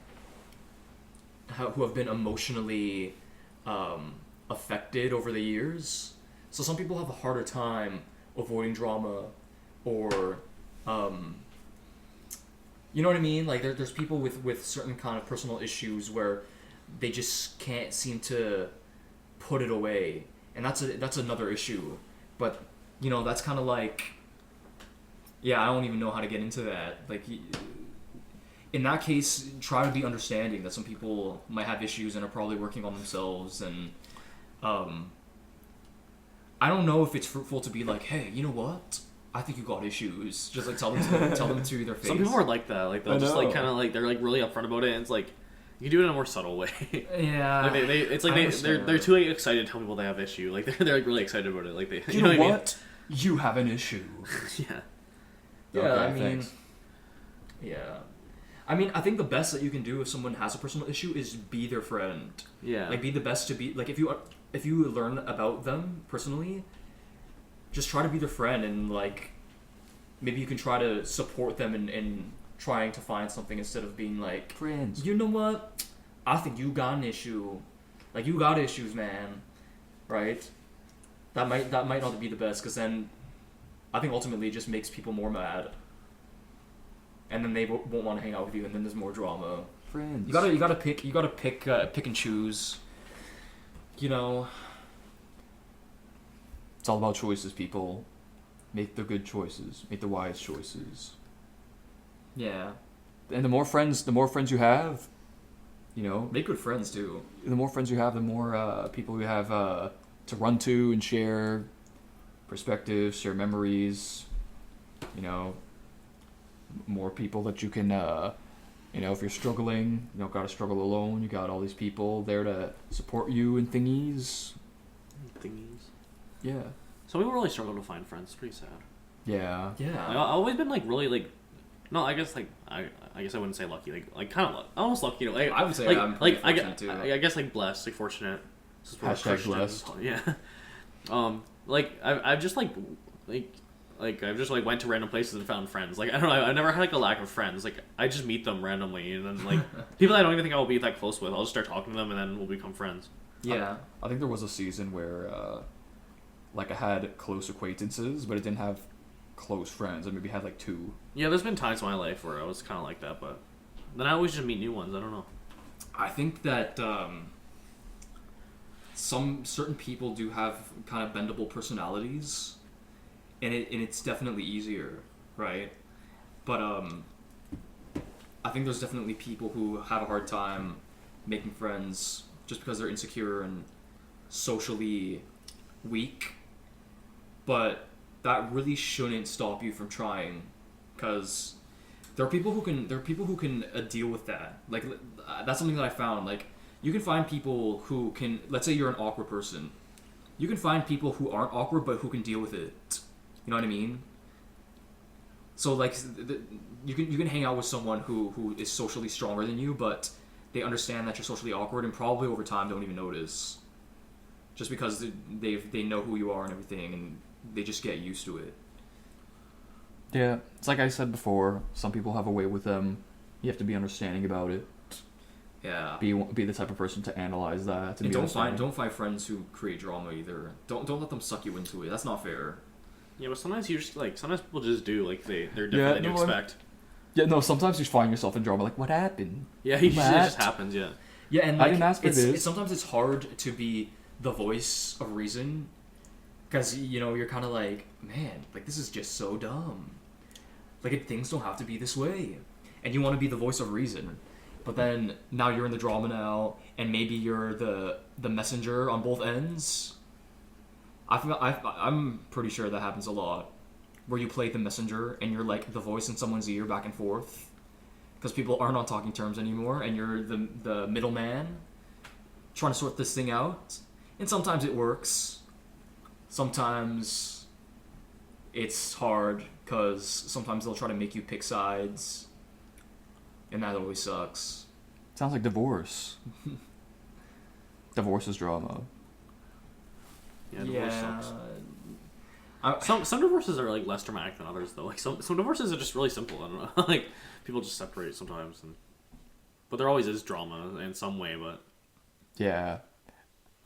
who have been emotionally affected over the years. So some people have a harder time avoiding drama, or you know what I mean? Like there's people with certain kind of personal issues where they just can't seem to put it away, and that's another issue. But you know, that's kind of like, yeah, I don't even know how to get into that. Like in that case, try to be understanding that some people might have issues and are probably working on themselves. And I don't know if it's fruitful to be like, hey, you know what? I think you got issues. Just like tell them to their face. Some people are like that. Like they'll just like kind of like they're like really upfront about it. And it's like you can do it in a more subtle way. Yeah. Like it's like they're too like, excited to tell people they have issue. Like they're like really excited about it. Like they You know what? I mean? You have an issue. Yeah. Yeah. Okay, I mean. thanks. Yeah. I mean, I think the best that you can do if someone has a personal issue is be their friend. Yeah. Like be the best to be. Like if you learn about them personally, just try to be their friend, and like maybe you can try to support them in trying to find something instead of being like, Friends. you know what, I think you got an issue, like you got issues, man, right? That might not be the best, because then I think ultimately it just makes people more mad, and then they won't want to hang out with you, and then there's more drama. Friends. You gotta pick and choose. You know. It's all about choices, people. Make the good choices. Make the wise choices. Yeah. And the more friends you have, you know, Make good friends too. the more friends you have, the more people you have to run to and share perspectives, share memories. You know, more people that you can, you know, if you're struggling, you don't gotta struggle alone. You got all these people there to support you and thingies. Yeah. Some people really struggle to find friends. It's pretty sad. Yeah. Like, I've always been like really like, no, I guess like I guess I wouldn't say lucky, like kind of almost lucky. You know, I would say like, I'm pretty I fortunate too. I guess like blessed, like fortunate. This is where Hashtag Christian- blessed. Yeah. Like I've just like I've just like went to random places and found friends. Like I don't know, I never had like a lack of friends. Like I just meet them randomly, and then like people I don't even think I'll be that close with, I'll just start talking to them, and then we'll become friends. Yeah. I think there was a season where, like, I had close acquaintances, but I didn't have close friends. I maybe had, like, 2. Yeah, there's been times in my life where I was kind of like that, but then I always just meet new ones. I don't know. I think that some certain people do have kind of bendable personalities, and it's definitely easier, right? But I think there's definitely people who have a hard time making friends just because they're insecure and socially weak. But that really shouldn't stop you from trying, because there are people who can deal with that. Like that's something that I found. Like you can find people who can. Let's say you're an awkward person. you can find people who aren't awkward but who can deal with it. You know what I mean? So like you can hang out with someone who is socially stronger than you, but they understand that you're socially awkward and probably over time don't even notice. Just because they know who you are and everything, and they just get used to it. Yeah, it's like I said before. Some people have a way with them. You have to be understanding about it. Yeah. Be the type of person to analyze that. And don't find friends who create drama either. Don't let them suck you into it. That's not fair. Yeah, but sometimes you just like sometimes people just do like they're different than you expect. Yeah, no. Sometimes you find yourself in drama. Like, what happened? Yeah, it just happens. Yeah. Yeah, and like, I didn't ask for this. Sometimes it's hard to be the voice of reason, because you're kind of like, man, like this is just so dumb. Like things don't have to be this way, and you want to be the voice of reason, but then now you're in the drama now, and maybe you're the messenger on both ends. I'm pretty sure that happens a lot, where you play the messenger and you're like the voice in someone's ear back and forth, because people aren't on talking terms anymore, and you're the middleman trying to sort this thing out. And sometimes it works. Sometimes it's hard, because sometimes they'll try to make you pick sides, and that always sucks. Sounds like divorce. Divorce is drama. Yeah, divorce sucks. Some divorces are like less dramatic than others though. Like some divorces are just really simple. I don't know. Like people just separate sometimes, but there always is drama in some way. But yeah,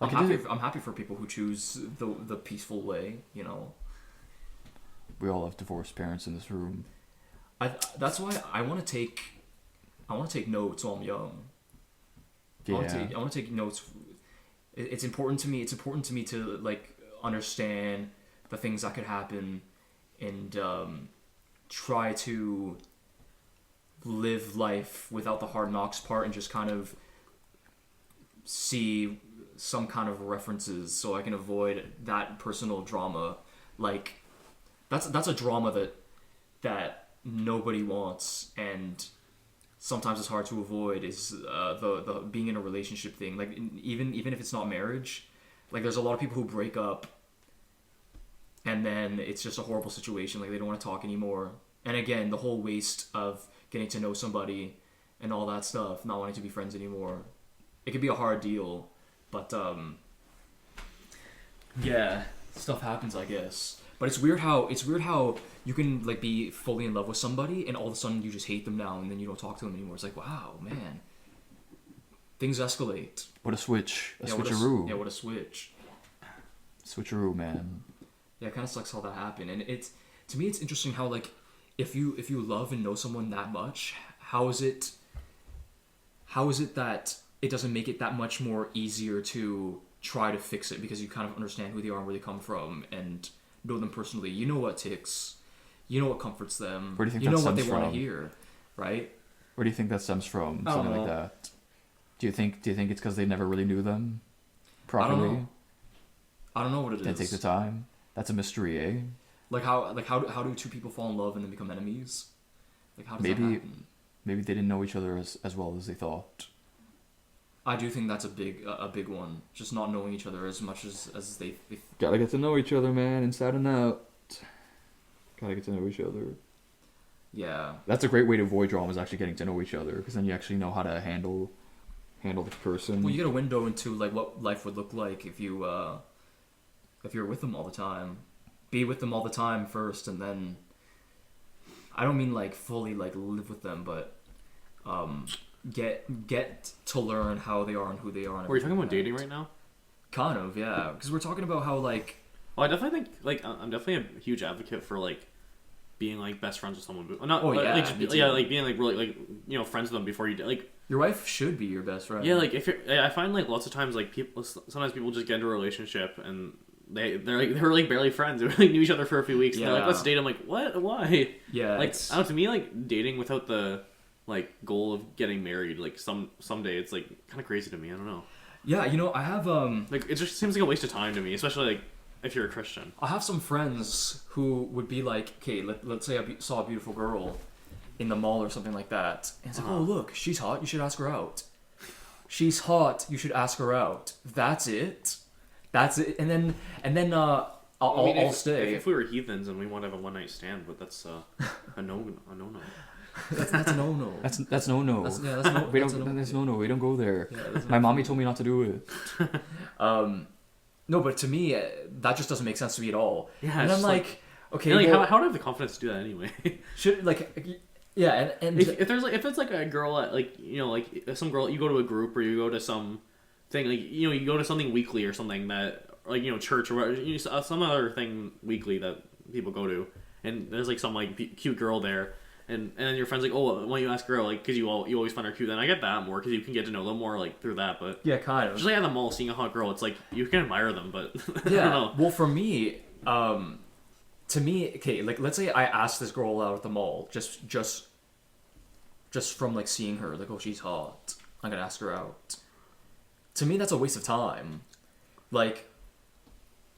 I'm happy for people who choose the peaceful way. We all have divorced parents in this room. That's why I want to take notes while I'm young. Yeah. I want to take notes. It's important to me. It's important to me to like understand the things that could happen, and try to live life without the hard knocks part, and just kind of see some kind of references so I can avoid that personal drama. Like that's a drama that nobody wants, and sometimes it's hard to avoid, is the being in a relationship thing. Like even if it's not marriage, like there's a lot of people who break up and then it's just a horrible situation, like they don't want to talk anymore. And again, the whole waste of getting to know somebody and all that stuff, not wanting to be friends anymore. It could be a hard deal, but yeah, stuff happens, I guess. But it's weird how you can like be fully in love with somebody and all of a sudden you just hate them now and then you don't talk to them anymore. It's like, wow, man, things escalate. What a switch! Switcheroo. What a switch. Switcheroo, man. Yeah, it kind of sucks how that happened. And to me, it's interesting how like if you love and know someone that much, how is it that it doesn't make it that much more easier to try to fix it, because you kind of understand who they are and where they come from and know them personally. You know what ticks. You know what comforts them. Where do you think you know that what they stems want to from? hear, right? Where do you think that stems from? I don't Something like know. that. Do you think it's because they never really knew them properly? I don't know what it is. Didn't take the time. That's a mystery, eh? Like how do two people fall in love and then become enemies? Like how does that happen? Maybe they didn't know each other as well as they thought. I do think that's a big one. Just not knowing each other as much as they Gotta get to know each other, man, inside and out. Gotta get to know each other. Yeah. That's a great way to avoid drama, is actually getting to know each other, because then you actually know how to handle the person. Well, you get a window into like what life would look like if you're with them all the time. Be with them all the time first, and then I don't mean like fully like live with them, but get to learn how they are and who they are. And Are you talking about everything dating like right now? Kind of, yeah. Because we're talking about how like. Well, I definitely think like I'm definitely a huge advocate for like being like best friends with someone. Not Oh, like, yeah, like, just, me too. yeah, like being like really like friends with them before you like. Your wife should be your best friend. Yeah, like if you're, I find like lots of times like sometimes people just get into a relationship and they were like barely friends. They like knew each other for a few weeks. And they're like, Yeah. let's date. I'm like, what? Why? Yeah. Like I don't know, to me, like dating without the like goal of getting married, like someday, it's like kind of crazy to me. I don't know. Yeah, I have Like it just seems like a waste of time to me, especially like if you're a Christian. I have some friends who would be like, okay, let's say I saw a beautiful girl in the mall or something like that, and it's like, oh look, she's hot, you should ask her out. She's hot, you should ask her out. That's it. That's it. And then I'll stay. If we were heathens and we want to have a one night stand, but that's a no. That's a no. That's no no. That's no. We that's don't. a no. That's no no. We don't go there. Yeah, that's My mommy told me not to do it. No, but to me, that just doesn't make sense to me at all. Yeah, and it's I'm just like, okay, And, like, well, how do I have the confidence to do that anyway? should yeah, and if there's like if it's like a girl at like like some girl you go to a group or you go to some thing like you go to something weekly or something that like church or whatever, some other thing weekly that people go to, and there's like some like cute girl there. And then your friend's like, oh, why don't you ask her out? Like, because you always find her cute. Then I get that more because you can get to know them more like through that. But yeah, kind of. just like at the mall seeing a hot girl, it's like you can admire them, but I Yeah. don't know. Well, for me, to me, okay, like let's say I asked this girl out at the mall, just from like seeing her, like, oh, she's hot, I'm gonna ask her out. To me, that's a waste of time. Like,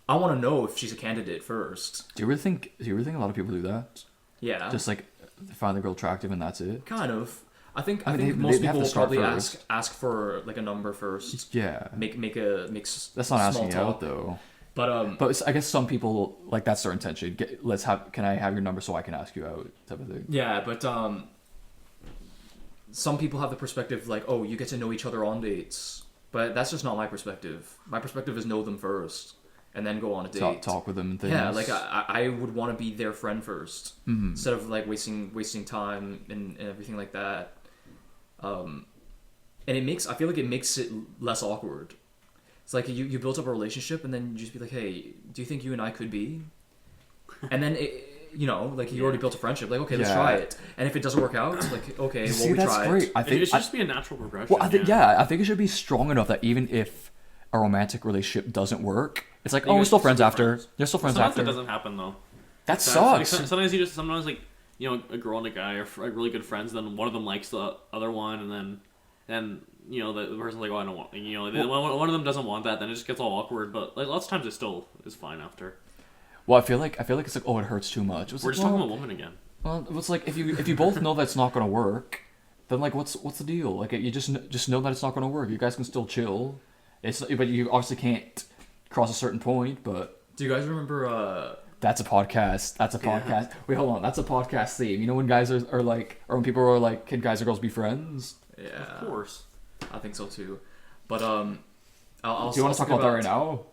I want to know if she's a candidate first. Do you really think a lot of people do that? Yeah. Just like they find the girl attractive and that's it. Kind of. I think they- most they have people to will start probably first. ask for like a number first. Yeah. That's That's not asking you out though. But But I guess some people like that's their intention. Can I have your number so I can ask you out type of thing. yeah, but some people have the perspective like, oh, you get to know each other on dates. But that's just not my perspective. My perspective is know them first and then go on a date. Talk with them and things. Yeah, like I would want to be their friend 1st Mhm. instead of like wasting time and everything like that. And I feel like it makes it less awkward. It's like you built up a relationship and then you just be like, hey, do you think you and I could be? And then you already built a friendship. Like, okay, let's Yeah. try it. And if it doesn't work out, like, okay, well, See, we that's tried. great. I It think should just be a natural progression. well, I think it should be strong enough that even if a romantic relationship doesn't work, it's like, You oh, we're guys still can friends still be after. friends. They're still friends Sometimes after. it doesn't happen though. That Like, sucks. sometimes like a girl and a guy are like really good friends. Then one of them likes the other one, and then the person's like, oh, I don't want. One of them doesn't want that. Then it just gets all awkward. But like lots of times it still is fine after. Well, I feel like it's like, oh, it hurts too much. It's We're like, just talking well, about women again. Well, it's like if you both know that's not gonna work, then like what's the deal? Like you just know that it's not gonna work. You guys can still chill. But you obviously can't cross a certain point. But Do you guys remember? that's a podcast. That's a podcast. Wait, hold on. That's a podcast theme. You know when guys are like, or when people are like, can guys or girls be friends? Yeah, Of course. I think so too. But Do you want to talk about that right now?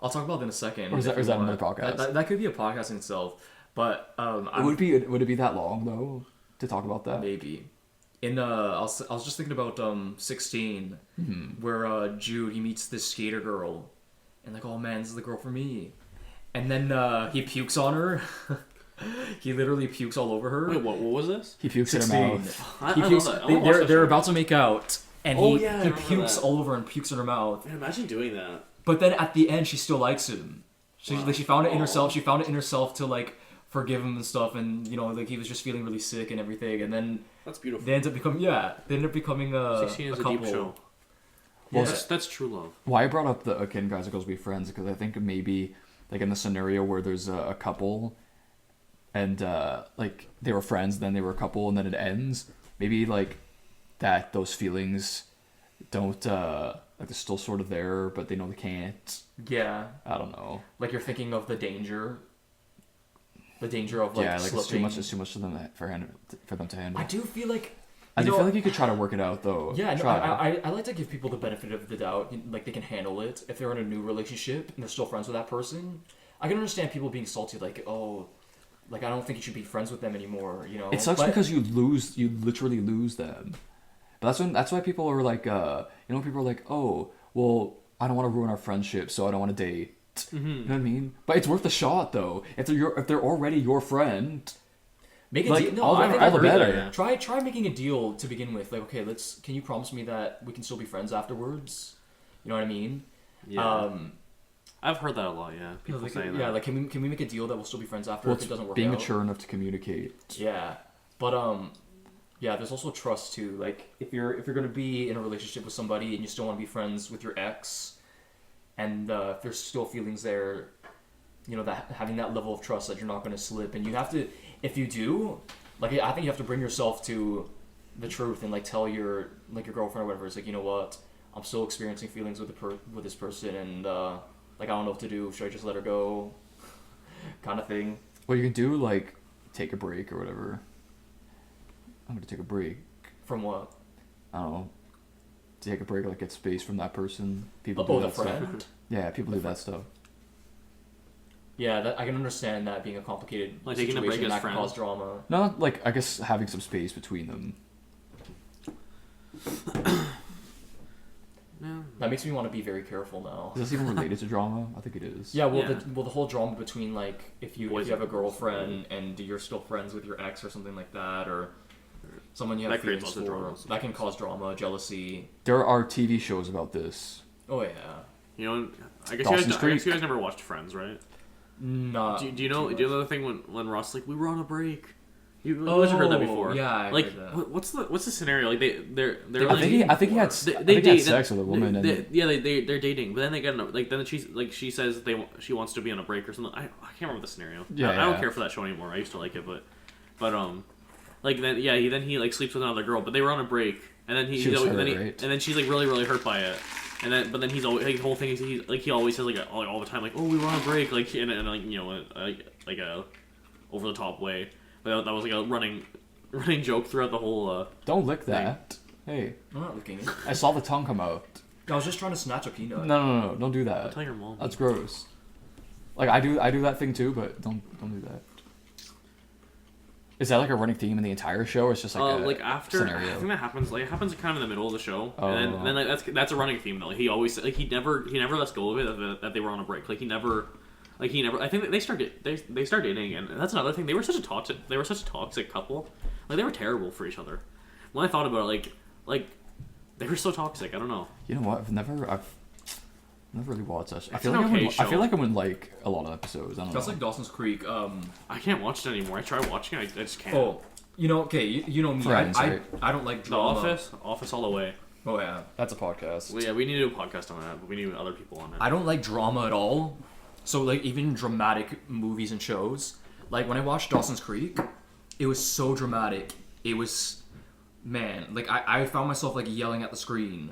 I'll talk about it in a second. Or is that if you another want. podcast? That could be a podcast in itself. But Would it be that long though to talk about that? maybe. I was just thinking about 16, where Jude, he meets this skater girl, and like, oh man, this is the girl for me. And then he pukes on her. He literally pukes all over her. Wait, what was this? He pukes in her 16. mouth. I He love pukes. that. I wanna watch that They're show. about to make out, and Oh, he yeah, I he remember pukes that. all over and pukes in her mouth. Man, imagine doing that. But then at the end, she still likes him. She Wow. like she found it in Oh. herself. She found it in herself to like forgive him and stuff, and like he was just feeling really sick and everything. And then That's beautiful. they end up becoming a 16 is a a deep couple. show. Yeah. That's true love. Why I brought up the can guys or girls be friends because I think maybe like in the scenario where there's a couple and like they were friends, then they were a couple, and then it ends. Maybe like that those feelings don't like they're still sort of there, but they know they can't. Yeah, I don't know. like you're thinking of the danger of like Yeah, like slipping. it's too much for them to handle. I do feel like I do know- feel like you could try to work it out though. Yeah, no, Try. I like to give people the benefit of the doubt. Like they can handle it if they're in a new relationship and they're still friends with that person. I can understand people being salty, like, oh, like I don't think you should be friends with them anymore. It sucks But- because you literally lose them. But that's why people are like, people are like, oh, well, I don't want to ruin our friendship, so I don't want to date. Mm-hmm. You know what I mean? But it's worth a shot though. If they're already your friend, Make a like, deal. No, all I the- think all I've the heard better. that. Try making a deal to begin with. Like, okay, can you promise me that we can still be friends afterwards? You know what I mean? Yeah. I've heard that a lot. Yeah. People like, saying yeah, that. like can we make a deal that we'll still be friends after well, if it doesn't work being out? mature enough to communicate. Yeah, but yeah, there's also trust too. Like if you're gonna be in a relationship with somebody and you still want to be friends with your ex, and if there's still feelings there, that having that level of trust that you're not gonna slip, and you have to, if you do, like I think you have to bring yourself to the truth and like tell your girlfriend or whatever. It's like, you know what, I'm still experiencing feelings with with this person, and Like, I don't know what to do. Should I just let her go? Kind of thing. Well, you can do, like, take a break or whatever. I'm gonna take a break. From what? I don't know. Take a break, like, get space from that person. People Oh, do the that stuff. friend? Yeah, people do that stuff. Yeah, I can understand that being a complicated Like taking a break situation as that can friends. cause drama. No, like, I guess having some space between them. No. That makes me want to be very careful now. Is this even related to drama? I think it is. Yeah, well, Yeah. the whole drama between, like, if you Boys have a and girls. girlfriend and you're still friends with your ex or something like that, or someone you have That creates feelings lots of for, dramas. that can cause drama, jealousy. There are TV shows about this. Oh yeah, You know, I guess Dawson's I guess Creek. you guys never watched Friends, right? not. Do you know too the much. other thing when Ross like we were on a break? You must have heard that before. Yeah, I like heard that. what's the scenario? Like they're I think he had date sex with a woman. they're dating, but then they get then she says she wants to be on a break or something. I can't remember the scenario. Yeah, I don't yeah. care for that show anymore. I used to like it, but like then he like sleeps with another girl, but they were on a break, and then She was hurt, right? and then she's like really hurt by it. And then, but then he's always like, the whole thing is he always says like all the time like, oh, we were on a break, like and like, you know, like a over the top way. But that was like a running joke throughout the whole. Don't lick that. Hey, I'm not looking. I saw the tongue come out. I was just trying to snatch a peanut. No, don't do that. Tell your mom. That's gross. Like I do that thing too, but don't do that. Is that like a running theme in the entire show, or it's just like a like after scenario? I think that happens. Like it happens kind of in the middle of the show, Oh. and then like that's a running theme though. Like, he always like he never lets go of it that they were on a break. Like he never. I think that they start dating, and that's another thing. They were such a toxic couple. Like they were terrible for each other. When I thought about it, like they were so toxic. I don't know. You know what? I've never really watched that. I It's feel an like okay I feel show. like I'm in like a lot of episodes. I don't That's know. like Dawson's Creek. I can't watch it anymore. I tried watching it. I just can't. Oh, you know, okay, you know me. Friends, I right? don't like The drama. Office all the way. Oh yeah, That's a podcast. Well, yeah, we need to do a podcast on that, but we need other people on it. I don't like drama at all. So like even dramatic movies and shows. Like when I watched Dawson's Creek, it was so dramatic. It was, man, like I found myself like yelling at the screen.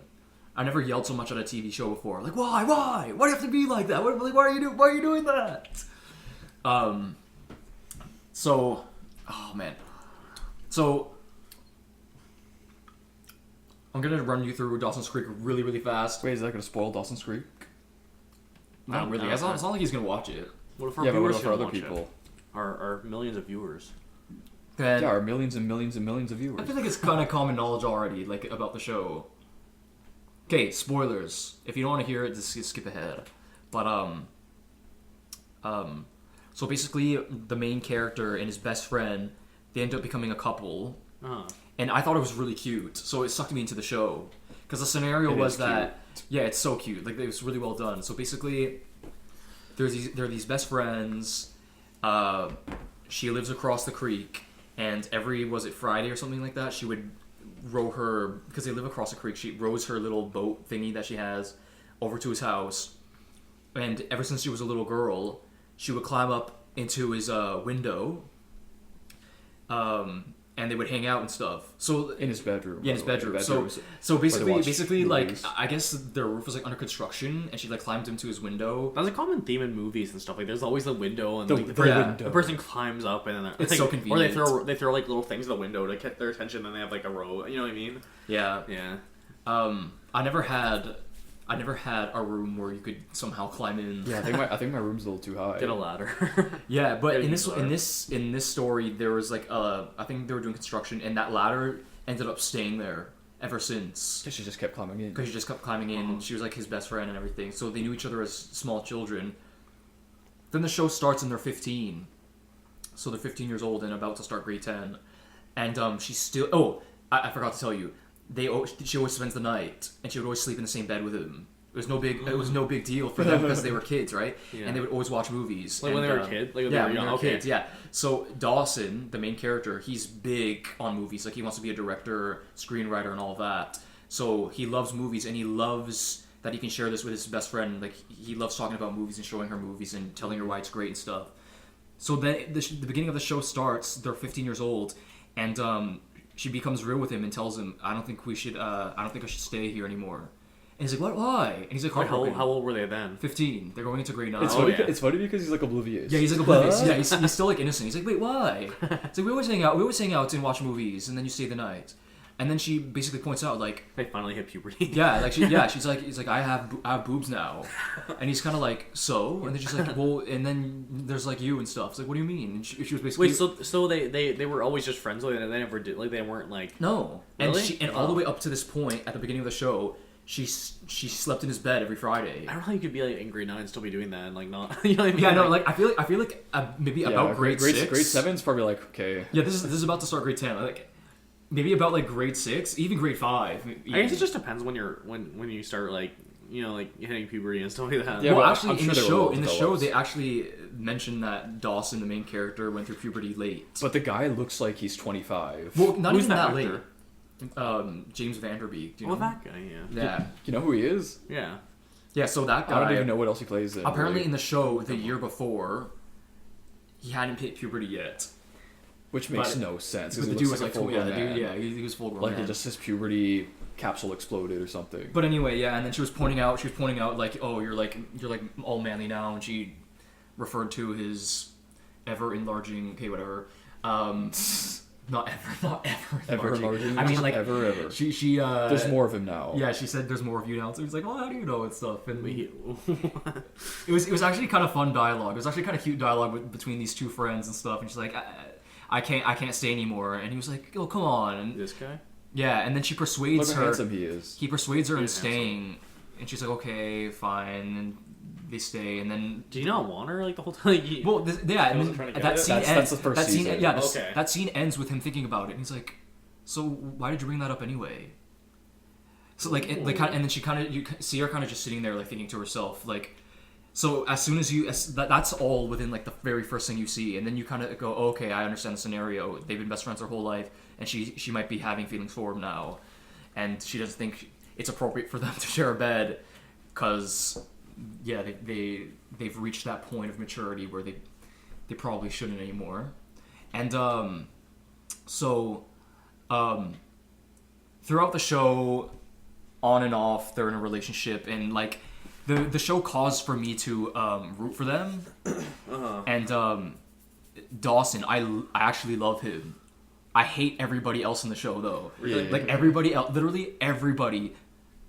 I never yelled so much at a TV show before. Like why do you have to be like that? Why are you doing that? So, oh man. So I'm gonna run you through Dawson's Creek really, really fast. Wait, is that gonna spoil Dawson's Creek? Not really. no, It's not like he's gonna watch it. What if our Yeah, but what viewers about for can other watch people? it? Our millions of viewers. Then There are millions and millions and millions of viewers. I feel like it's kind of common knowledge already, like about the show. Okay, spoilers. If you don't want to hear it, just skip ahead. But so basically, the main character and his best friend, they end up becoming a couple, Uh-huh. and I thought it was really cute. So it sucked me into the show because the scenario It was is that yeah, it's so cute. Like it was really well done. So basically, there are these best friends. She lives across the creek, and was it Friday or something like that? She would row her, because they live across the creek, she rows her little boat thingy that she has over to his house. And ever since she was a little girl, she would climb up into his window, and they would hang out and stuff. So in his bedroom. yeah, in his by the way. bedroom. Bedrooms. So where they watch basically, like movies. I guess their roof was like under construction, and she like climbed into his window. That's a common theme in movies and stuff. Like, there's always the window, and The- like, the the window. person climbs up, and then It's so convenient. Or they throw like little things at the window to get their attention, and they have like a row. You know what I mean? Yeah. Yeah. I never had a room where you could somehow climb in. Yeah, I think my room's a little too high. Get a ladder. Yeah, but Gotta in use this story, there was like I think they were doing construction, and that ladder ended up staying there ever since. She just kept climbing in. Because she just kept climbing in. She was like his best friend and everything. So they knew each other as small children. Then the show starts and they're 15. So they're 15 years old and about to start grade 10. And she's still... Oh, I forgot to tell you. She always spends the night, and she would always sleep in the same bed with him. It was no big deal for them because they were kids, right? Yeah. And they would always watch movies. Like and, when they were a kid? Like when they yeah, were when young? they were Okay. kids, yeah. So Dawson, the main character, he's big on movies. Like he wants to be a director, screenwriter, and all that. So he loves movies, and he loves that he can share this with his best friend. Like he loves talking about movies and showing her movies and telling her why it's great and stuff. So then the beginning of the show starts. They're 15 years old, and she becomes real with him and tells him, "I don't think I should stay here anymore." he's like, what? Why? And he's like, Wait, heartbroken. how old were they then? 15. They're going into grade 9. It's Oh, funny. yeah. It's funny because he's like oblivious. Yeah, he's like oblivious. Yeah, he's still like innocent. He's like, wait, why? It's like we always hang out and watch movies, and then you stay the night. And then she basically points out like, They finally hit puberty. yeah, like she's like, I have boobs now, and he's kind of like, so, and then she's like, well, and then there's like you and stuff. It's like, what do you mean? And she was basically, Wait, so they were always just friends, like they never did, like they weren't like. no, Really? and all the way up to this point at the beginning of the show, she slept in his bed every Friday. I don't know how you could be like in grade 9 and still be doing that and like not. You know what I mean? Yeah, no, like I feel like maybe about grade 6. Grade 7's probably like okay. Yeah, this is about to start grade 10. Like maybe about like grade 6, even grade 5. I guess it just depends when you start like like hitting puberty and stuff like that. Yeah, well, but actually, I'm in sure the they show, will in the tell show, us. they actually mentioned that Dawson, the main character, went through puberty late. But the guy looks like he's 25. Well, not Who's even that that late. actor? James Vanderbeek. Do you Well, know? that guy, yeah. Yeah, You know who he is? Yeah. yeah. So that guy. I don't even know what else he plays in. Apparently, really. in the show, the year before, he hadn't hit puberty yet. Which makes but- no sense But because the he dude looks was like a like, full-grown yeah, the man. dude, yeah, he was full grown. Like man. just his puberty capsule exploded or something. But anyway, yeah, and then she was pointing out like, oh, you're like all manly now, and she referred to his ever enlarging, okay, whatever, not ever Ever enlarging. enlarging. I mean, like ever. she There's more of him now. Yeah, she said there's more of you now. So he's like, well, how do you know and stuff? And Wait, it was actually kind of fun dialogue. It was actually kind of cute dialogue between these two friends and stuff. And she's like, I can't stay anymore. And he was like, oh, come on. And this guy? yeah, and then she Look persuades how her. handsome he is. He persuades her in He's handsome. staying, and she's like, okay, fine, and they stay, and then. Do you not want her like the whole time? Like, Well, yeah, and wasn't then trying to get that it? scene That's ends. the first that scene, season. yeah, Okay. that scene ends with him thinking about it, and he's like, "So why did you bring that up anyway?" So like, and then she kind of you see her kind of just sitting there like thinking to herself like, so as soon as that's all within like the very first thing you see, and then you kind of go, oh, okay, I understand the scenario. They've been best friends their whole life, and she might be having feelings for him now, and she doesn't think it's appropriate for them to share a bed, because yeah, they've reached that point of maturity where they probably shouldn't anymore, and throughout the show, on and off, they're in a relationship, and like the show caused for me to root for them, and Dawson, I actually love him. I hate everybody else in the show though. Really? Like everybody else, literally everybody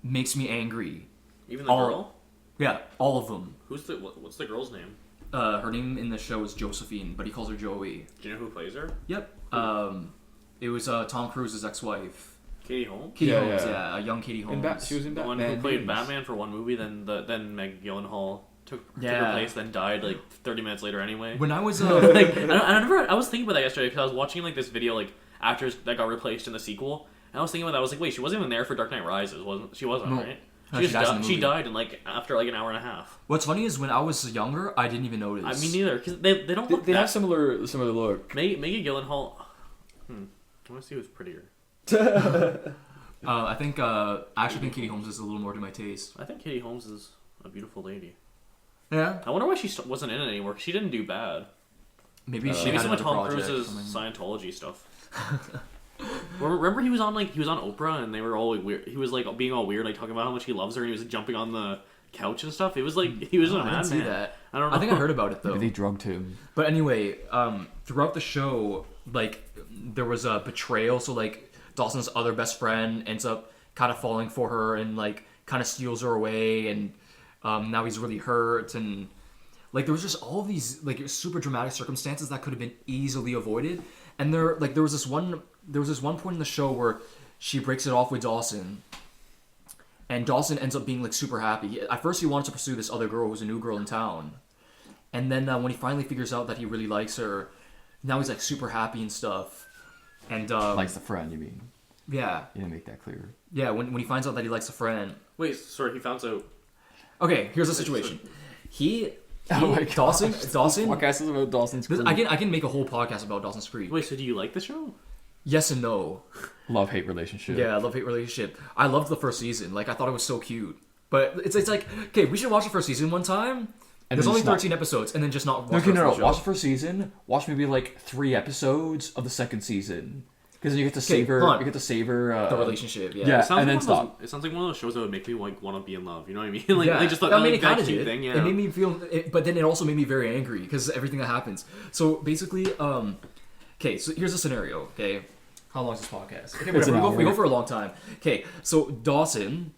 makes me angry. Even the all- girl? Yeah, all of them. What's the girl's name? Her name in the show is Josephine, but he calls her Joey. Do you know who plays her? Yep. It was Tom Cruise's ex-wife, Katie Holmes? Katie Yeah, Holmes. yeah. Yeah, a young Katie Holmes. She was in The one Batman. who played Begins. Batman for one movie, then Meg Gyllenhaal took her Yeah. place, then died like 30 minutes later anyway. When I was Like I was thinking about that yesterday because I was watching like this video like actors that got replaced in the sequel, and I was thinking about that. I was like, wait, she wasn't even there for Dark Knight Rises, wasn't she? Wasn't No. right? No, She she just dies in the she movie. died in like after like an hour and a half. What's funny is when I was younger, I didn't even notice. I mean, neither because they don't look They that. have similar look. Megan Gyllenhaal. I want to see who's prettier. I think I actually think Katie Holmes is a little more to my taste. I think Katie Holmes is a beautiful lady. Yeah. I wonder why she wasn't in it anymore. 'Cause she didn't do bad. Maybe she Maybe had some of another Tom project. Cruise's I mean, Scientology stuff. Remember he was on Oprah and they were all like weird. He was like being all weird, like talking about how much he loves her, and he was jumping on the couch and stuff. It was like he was a I didn't see madman. that. I don't know. I think I heard about it though. Maybe they drugged him. But anyway, throughout the show, like there was a betrayal. So like Dawson's other best friend ends up kind of falling for her and like kind of steals her away, and now he's really hurt, and like there was just all these like super dramatic circumstances that could have been easily avoided. And there was this one point in the show where she breaks it off with Dawson. And Dawson ends up being like super happy. At first, he wanted to pursue this other girl who's a new girl in town, and then when he finally figures out that he really likes her, now he's like super happy and stuff. And Likes the friend, you mean? yeah, You didn't make that clear. yeah. When he finds out that he likes a friend. Wait, sorry, he found out. Okay, here's the situation. He Oh my gosh. Dawson. Podcast is about Dawson's Creek. I can make a whole podcast about Dawson's Creek. Wait, so do you like the show? Yes and no. Love-hate relationship. Yeah, love-hate relationship. I loved the first season. Like I thought it was so cute. But it's like, okay, we should watch the first season one time. And There's then only just not- 13 episodes, and then just not watch No, the no, rest of the Watch show. the first season. Watch maybe like 3 episodes of the second season. Because you get to Okay, savor. hold on. You get to savor the relationship. Yeah. yeah. It sounds and then like one of stop. those, it sounds like one of those shows that would make me like want to be in love. You know what I mean? like, Yeah. like just I mean, like it that kind of cute did. thing. Yeah. It made me feel, but then it also made me very angry because everything that happens. So basically, okay. So here's a scenario. Okay, how long is this podcast? Okay, It's whatever. an We go hour. for a long time. Okay, so Dawson.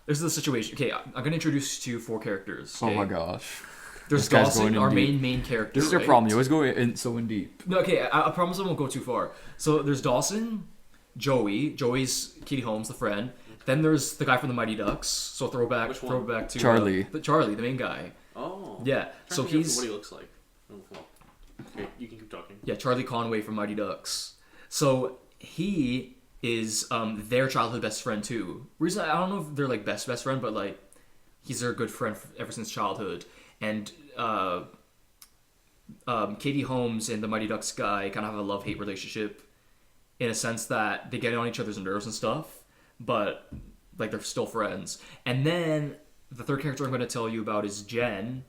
This is the situation. Okay, I'm gonna introduce to you 4 characters. Oh okay? my gosh. There's This guy's Dawson, going in our deep. main character. This is your right? problem. You always go in so in deep. No, okay, I promise I won't go too far. So there's Dawson, Joey. Joey's Katie Holmes, the friend. Then there's the guy from the Mighty Ducks. So throwback to Charlie. Charlie, the main guy. Oh. Yeah. So Trying to think of he's what he looks like. Oh, well. Okay, you can keep talking. yeah, Charlie Conway from Mighty Ducks. So he is their childhood best friend too. Reason I don't know if they're like best friend, but like he's their good friend ever since childhood. And Katie Holmes and the Mighty Ducks guy kind of have a love-hate relationship in a sense that they get on each other's nerves and stuff, but like they're still friends. And then the third character I'm going to tell you about is Jen,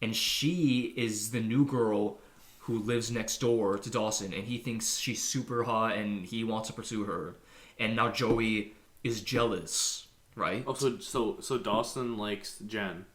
and she is the new girl who lives next door to Dawson, and he thinks she's super hot and he wants to pursue her. And now Joey is jealous, right? Oh, so Dawson likes Jen.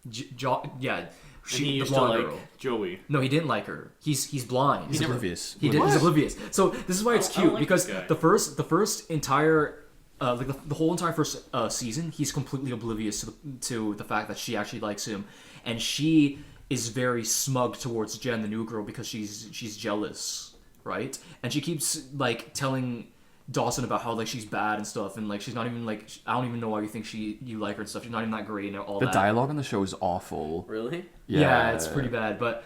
Yeah, And she he the used to blonde like girl. Joey. No, he didn't like her. He's blind. He's oblivious. He's oblivious. So this is why it's I don't cute like because this guy. the first entire like the whole entire first season, he's completely oblivious to the fact that she actually likes him, and she is very smug towards Jen, the new girl, because she's jealous, right? And she keeps like telling Dawson about how like she's bad and stuff, and like she's not even like I don't even know why you think you like her and stuff. She's not even that great and all The that. dialogue on the show is awful. Really? Yeah, it's pretty bad. But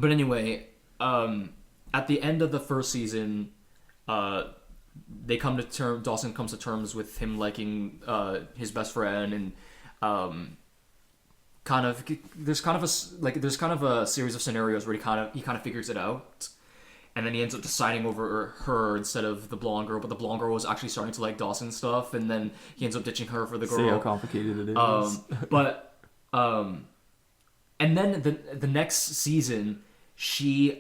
anyway, at the end of the first season, they come to term. Dawson comes to terms with him liking his best friend, and there's kind of a series of scenarios where he kind of figures it out. And then he ends up deciding over her instead of the blonde girl, but the blonde girl was actually starting to like Dawson and stuff, and then he ends up ditching her for the girl. See how complicated it is. And then the next season, she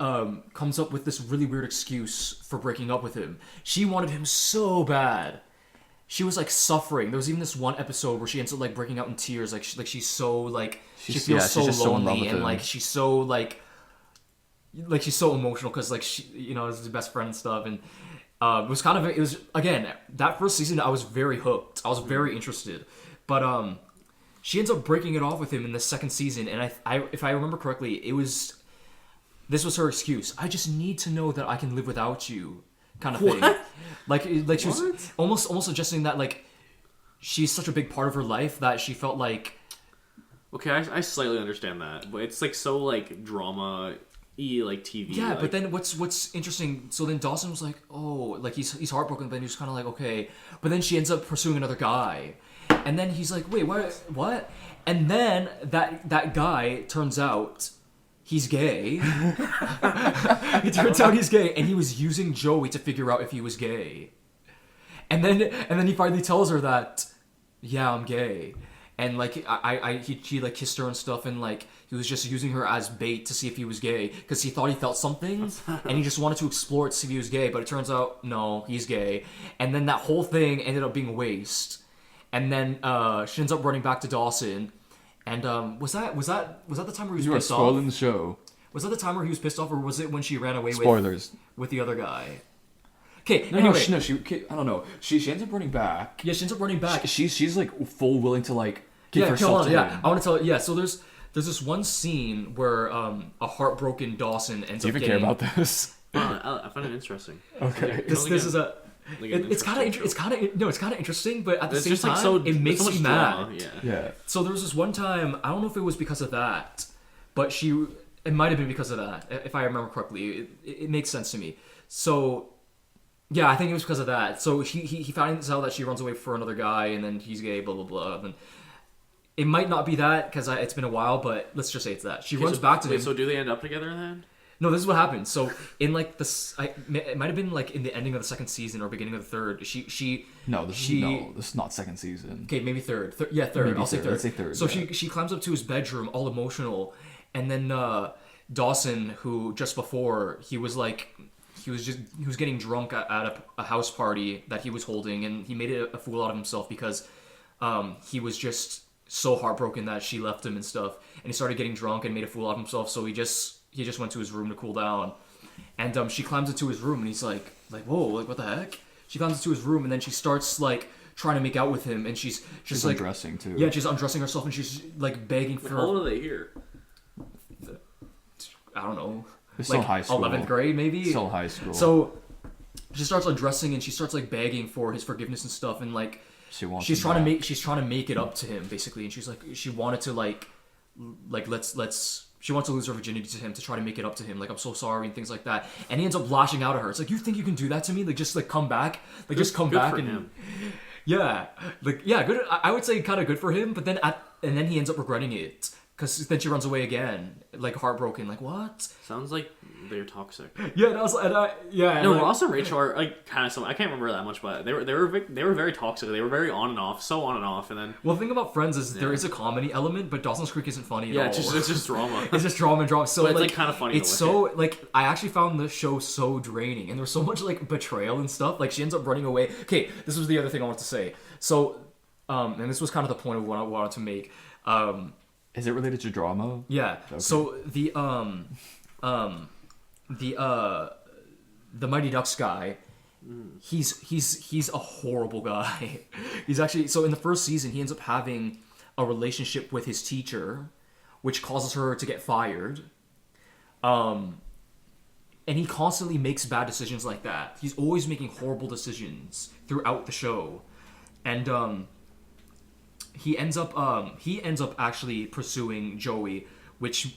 comes up with this really weird excuse for breaking up with him. She wanted him so bad. She was like suffering. There was even this one episode where she ends up like breaking out in tears. She's so like she feels she's just so in love lonely, with and him. like she's so like she's so emotional because like she is his best friend and stuff. And it was again that first season I was very hooked. I was very interested, but she ends up breaking it off with him in the second season, and I if I remember correctly, this was her excuse. I just need to know that I can live without you, kind of thing. Like she was almost suggesting that like she's such a big part of her life that she felt like. Okay, I slightly understand that, but it's like so like drama like TV. Yeah, like, but then what's interesting? So then Dawson was like, oh, like he's heartbroken, but then he's kind of like okay, but then she ends up pursuing another guy, and then he's like, wait, what? And then that guy turns out he's gay. It turns out he's gay, and he was using Joey to figure out if he was gay. And then he finally tells her that, yeah, I'm gay. And like he like kissed her and stuff, and like he was just using her as bait to see if he was gay because he thought he felt something, and he just wanted to explore it to see if he was gay. But it turns out no, he's gay. And then that whole thing ended up being a waste. And then she ends up running back to Dawson. And was that the time where he was You are pissed spoiling off? the show. Was that the time where he was pissed off, or was it when she ran away Spoilers. with the other guy? Okay, No, anyway. I don't know. She ends up running back. Yeah, she ends up running back. She's like full willing to like give Yeah, herself to yeah. him. I want to tell. Yeah, so there's this one scene where a heartbroken Dawson ends Do you up even care getting. about this? I find it interesting. Okay. This is a. Like an It's kind of interesting it's kind of interesting, but at the It's same just time, like so. it makes so me much mad. drama, Yeah. Yeah. So there was this one time, I don't know if it was because of that, but it might have been because of that, if I remember correctly. It makes sense to me. So, yeah, I think it was because of that. So he finds out that she runs away for another guy, and then he's gay, blah, blah, blah. And it might not be that, because it's been a while, but let's just say it's that. She runs back to him. So do they end up together then? No, this is what happened. So in like this, it might have been like in the ending of the second season or beginning of the third. This is not second season. Okay, maybe third. Yeah, third. Maybe I'll say third. third. Let's say third, So yeah. she climbs up to his bedroom, all emotional, and then Dawson, who just before he was like, he was getting drunk at a house party that he was holding, and he made a fool out of himself because he was just so heartbroken that she left him and stuff, and he started getting drunk and made a fool out of himself. So he just went to his room to cool down, and she climbs into his room, and he's like whoa, like what the heck? She climbs into his room, and then she starts like trying to make out with him, and she's like undressing too. Yeah, she's undressing herself, and she's like begging for. How old are they here? I don't know. It's like still high school. 11th grade, maybe. Still high school. So she starts undressing, and she starts like begging for his forgiveness and stuff, and like she's trying to make it up to him basically, and she's like she wanted to like let's she wants to lose her virginity to him to try to make it up to him, like I'm so sorry and things like that, and he ends up lashing out at her. It's like, you think you can do that to me? Like just like come back, like just come back and him. Yeah, like yeah, good. I would say kind of good for him, but then then he ends up regretting it. Because then she runs away again, like heartbroken, like what? Sounds like they're toxic. Yeah, and I was, yeah. No, like, Ross and Rachel are like kind of some. I can't remember that much, but they were very toxic. They were very on and off, so on and off, and then. Well, the thing about Friends is there is a comedy element, but Dawson's Creek isn't funny at all. It's just drama. It's just drama and drama. So but it's like kind of funny. It's so like I actually found the show so draining, and there was so much like betrayal and stuff. Like she ends up running away. Okay, this was the other thing I wanted to say. So, and this was kind of the point of what I wanted to make. Is it related to drama? Yeah. Okay. So the Mighty Ducks guy, he's a horrible guy. He's actually, so in the first season he ends up having a relationship with his teacher, which causes her to get fired. And he constantly makes bad decisions like that. He's always making horrible decisions throughout the show. And he ends up actually pursuing Joey, which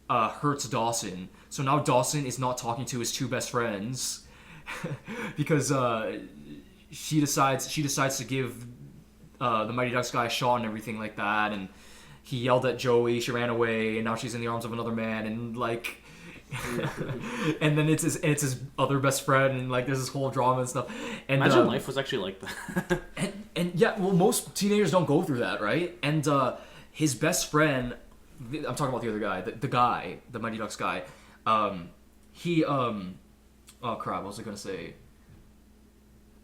hurts Dawson. So now Dawson is not talking to his two best friends because she decides to give the Mighty Ducks guy a shot and everything like that. And he yelled at Joey. She ran away, and now she's in the arms of another man. And like. And then it's his other best friend, and like there's this whole drama and stuff. And imagine life was actually like that. and yeah, well, most teenagers don't go through that, right? And his best friend, I'm talking about the other guy, the Mighty Ducks guy. He oh crap, what was I gonna say?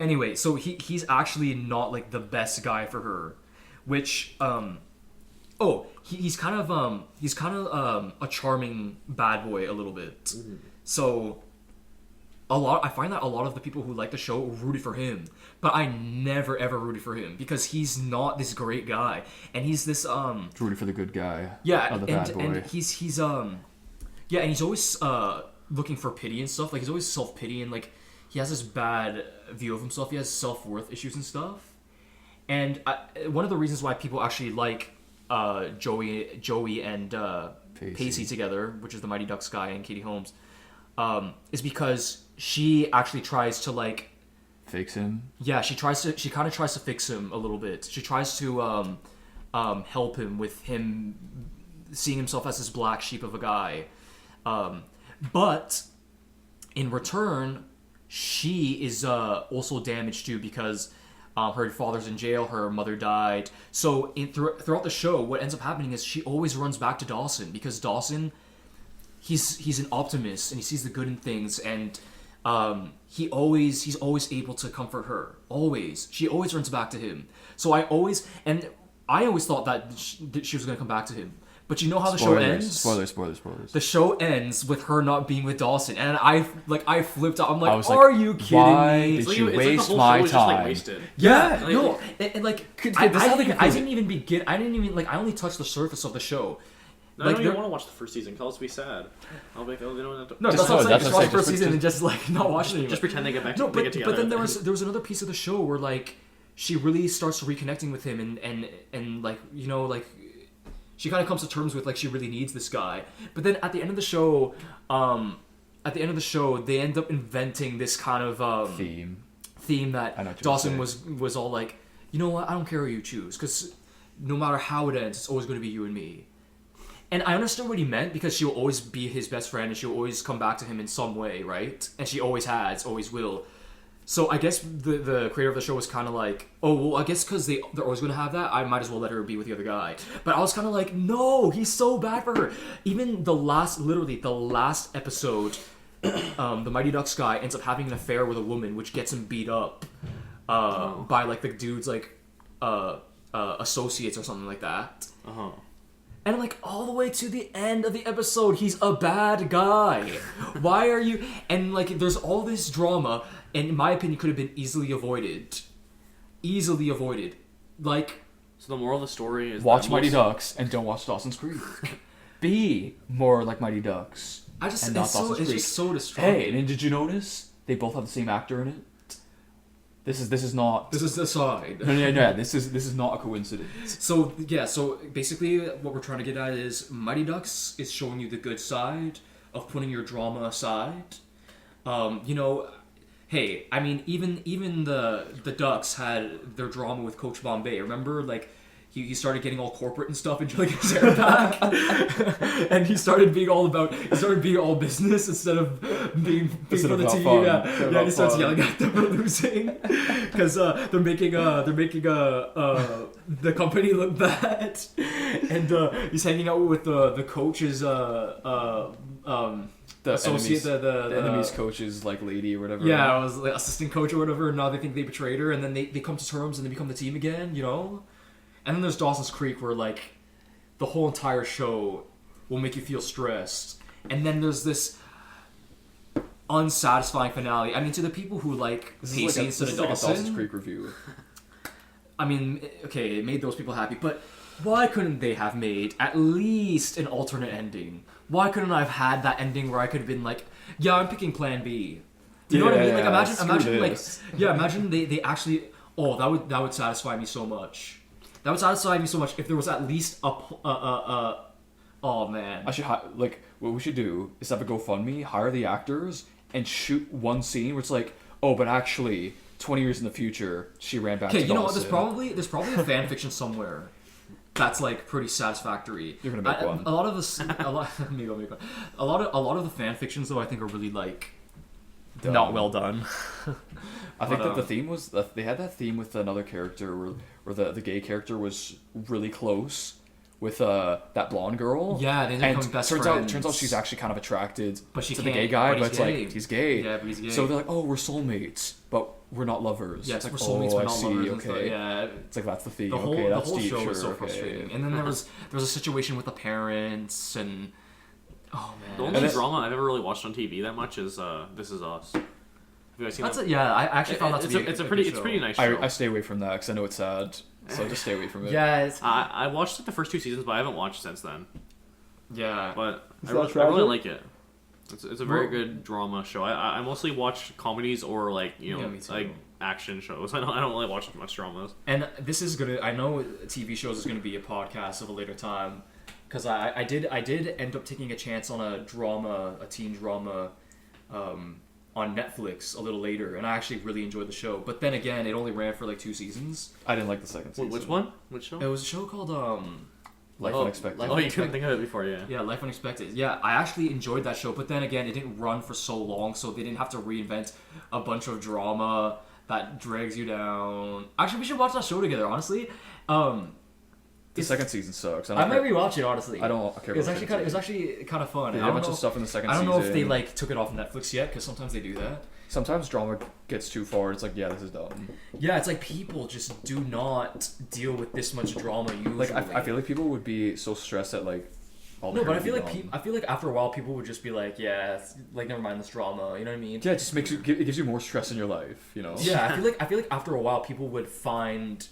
Anyway, so he's actually not like the best guy for her, which he's kind of a charming bad boy a little bit. Mm-hmm. So I find that a lot of the people who like the show rooted for him, but I never ever rooted for him because he's not this great guy, and he's this rooted for the good guy. Yeah, the bad boy. And he's and he's always looking for pity and stuff. Like he's always self-pity, and like he has this bad view of himself. He has self-worth issues and stuff. And one of the reasons why people actually like Joey and Pacey together, which is the Mighty Ducks guy and Katie Holmes, is because she actually tries to like fix him. Yeah, she kind of tries to fix him a little bit. She tries to help him with him seeing himself as this black sheep of a guy, but in return, she is also damaged too because. Her father's in jail, her mother died. So throughout the show, what ends up happening is she always runs back to Dawson because Dawson, he's an optimist and he sees the good in things, and he's always able to comfort her. Always, she always runs back to him. So I always thought that she was gonna come back to him. But you know how the show ends? Spoilers. The show ends with her not being with Dawson, and I flipped out. I'm like, are you kidding me? Did she waste my time? Just, like, wasted. Yeah, no, and like, I didn't even begin. I didn't even like. I only touched the surface of the show. No, like, I don't even want to watch the first season. Call us be sad. I'll be like, oh, they don't have to. No, that's what I'm saying. Just watch the first season and just like not watch it. Just pretend they get back. No, they get together. But then there was another piece of the show where like she really starts reconnecting with him and like you know like. She kind of comes to terms with like she really needs this guy, but then at the end of the show, they end up inventing this kind of theme that Dawson was all like, you know what, I don't care who you choose, because no matter how it ends, it's always going to be you and me. And I understood what he meant because she'll always be his best friend and she'll always come back to him in some way, right? And she always has, always will. So I guess the creator of the show was kind of like, oh, well, I guess because they're always going to have that, I might as well let her be with the other guy. But I was kind of like, no, he's so bad for her. Even literally the last episode, the Mighty Ducks guy ends up having an affair with a woman, which gets him beat up by like the dude's like associates or something like that. Uh-huh. And like all the way to the end of the episode, he's a bad guy. Why are you? And like, there's all this drama, and in my opinion, could have been easily avoided. Easily avoided. Like, So the moral of the story is Watch that Mighty most- Ducks and don't watch Dawson's Creek. Be more like Mighty Ducks. I just And not it's so Dawson's it's Creek. just so distracting. Hey, and did you notice they both have the same actor in it? This is not. This is the side. No. This is not a coincidence. So yeah, so basically what we're trying to get at is Mighty Ducks is showing you the good side of putting your drama aside. You know, hey, I mean even the Ducks had their drama with Coach Bombay. Remember, like he started getting all corporate and stuff and drilling his hair back, and he started being all business instead of being for Instead of the about team. fun. Yeah, Instead yeah. of And he starts fun. yelling at them for losing because they're making the company look bad, and he's hanging out with the coach's The associate, enemies, the enemies coach's like lady or whatever. yeah, I was like assistant coach or whatever, and now they think they betrayed her, and then they come to terms and they become the team again, you know? And then there's Dawson's Creek where like the whole entire show will make you feel stressed. And then there's this unsatisfying finale. I mean, to the people who like This Pacey is like a, instead this of is like a Dawson, Dawson's Creek review. I mean, okay, it made those people happy, but why couldn't they have made at least an alternate ending? Why couldn't I have had that ending where I could have been like, yeah, I'm picking Plan B. Do you know what I mean? Like, Yeah, screw imagine, like, this. yeah, imagine they actually. Oh, that would satisfy me so much. That would satisfy me so much if there was at least oh man. I should like what we should do is have a GoFundMe, hire the actors, and shoot one scene where it's like, oh, but actually, 20 years in the future, she ran back. Okay, to you know what? Dawson. There's probably a fan fiction somewhere that's like pretty satisfactory. You're gonna make one. A lot of this, a lot, maybe I'll make one. A lot of the fan fictions though, I think are really like Done. not well done. I think But, that the theme was they had that theme with another character where the gay character was really close with that blonde girl. Yeah, they ended up and becoming best turns friends. out she's actually kind of attracted But she to the can't- gay guy, but but he's it's gay. like he's gay. Yeah, but he's gay. So they're like, oh, we're soulmates, but we're not lovers. Yeah, it's like, we're soulmates, oh, but I not see. lovers and stuff. Okay, Yeah, it's like that's the theme. the whole okay, that's deep. show Sure, was so okay. frustrating. And then there was a situation with the parents and oh man. The only And it- drama I've ever really watched on TV that much is This Is Us. Have you guys seen That's that? it. Yeah, I actually found that to be it's a good pretty show. nice show. I stay away from that because I know it's sad. So just stay away from it. Yeah, it's, I watched like the first 2 seasons, but I haven't watched since then. yeah. But Is I that really tragic? like it. It's a very Well- good drama show. I mostly watch comedies or like Yeah, me too. like action shows. I don't really watch much dramas. And this is gonna. I know TV shows is gonna be a podcast of a later time, because I did end up taking a chance on a teen drama, on Netflix a little later, and I actually really enjoyed the show. But then again, it only ran for like 2 seasons. I didn't like the second season. Which one? Which show? It was a show called Life Oh, Unexpected. Life Oh, you Unexpected. couldn't think of it before, yeah. Yeah, Life Unexpected. Yeah, I actually enjoyed that show, but then again, it didn't run for so long, so they didn't have to reinvent a bunch of drama that drags you down. Actually, we should watch that show together, honestly. The second season sucks. I might rewatch it, honestly. I don't care. It was about actually the kind of, second fun. They I did a don't bunch know, of stuff in the second I don't season. know if they like took it off Netflix yet, because sometimes they do that. Sometimes drama gets too far. It's like, yeah, this is dumb. Yeah, it's like people just do not deal with this much drama usually. Like I feel like people would be so stressed at like all the no, but I hair feel would like be gone. I feel like after a while people would just be like, yeah, like never mind this drama. You know what I mean? Yeah, it just makes you. It gives you more stress in your life. You know. Yeah, I feel like after a while people would find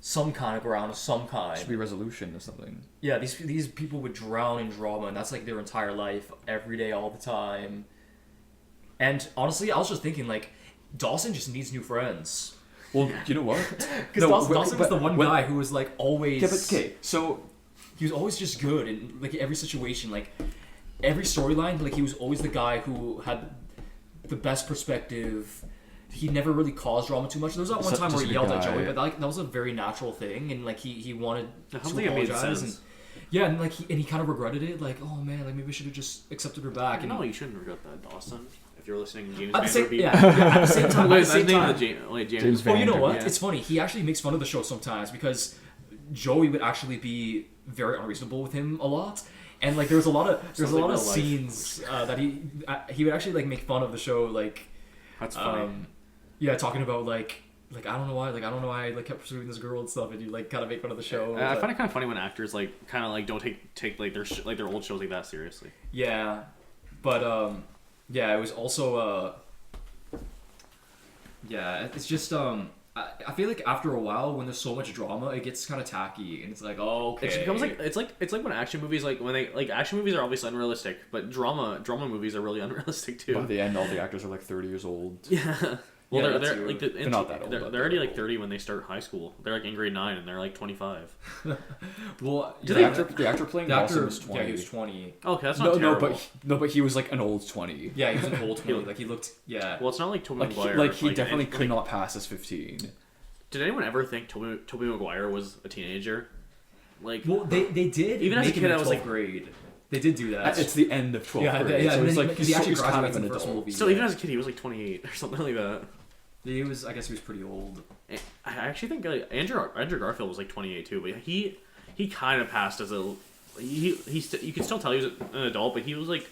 some kind of ground of some It kind. should be resolution or something. Yeah, these people would drown in drama, and that's like their entire life, every day, all the time. And honestly, I was just thinking like, Dawson just needs new friends. Well, you know what? Because No, Dawson was but- the one when- guy who was like always. Yeah, but okay. So He was always just good in like every situation, like every storyline. Like he was always the guy who had the best perspective. He never really caused drama too much. There was that one Just- time where just he a yelled good at guy. Joey, but like that was a very natural thing, and like he wanted I don't to think it made apologize. sense. And yeah, and like he kind of regretted it. Like, oh man, like maybe I should have just accepted her back. And No, you shouldn't regret that, Dawson. If you're listening, James at the same, Vanderbeek. yeah, at the same time, Wait, at the same that's the name time. of the James. James Well, you know what? Yeah. It's funny. He actually makes fun of the show sometimes because Joey would actually be very unreasonable with him a lot, And like there was a lot of Sounds like real life. scenes that he would actually like make fun of the show, like That's funny. yeah, talking about like I don't know why I like kept pursuing this girl and stuff, and you like kind of make fun of the show. I but- find it kind of funny when actors like kind of like don't take like their old shows like that seriously. Yeah, but yeah, it was also yeah, it's just I feel like after a while when there's so much drama, it gets kind of tacky, and it's like, oh, okay. It just becomes like it's like when action movies when they like action movies are obviously unrealistic, but drama movies are really unrealistic too. By the end, all the actors are like 30 years old. Yeah. Well, Yeah, they're too. like They're not that old, They're but already they're like 30 when they start high school. They're like in grade 9 and they're like 25. Well, The actor playing the Dawson actor, was 20. yeah, he was 20. Okay, that's no, not terrible. but he was like an old 20. Yeah, he was an old 20. Like he looked, yeah. Well, it's not like Tobey Like Maguire. he definitely could like, not pass as 15. Did anyone ever think Tobey Maguire was a teenager? Like, Well, they did. Even as a make him kid, in I was 12th like- grade. They did do that. It's the end of 12th yeah, grade, yeah. so And it's then, like because he actually he's kind graduates of in an the first adult. movie. still, yeah. even as a kid, he was like 28 or something like that. He was. I guess he was pretty old. I actually think like, Andrew Garfield was like 28 too, but he kind of passed as a you could still tell he was an adult, but he was like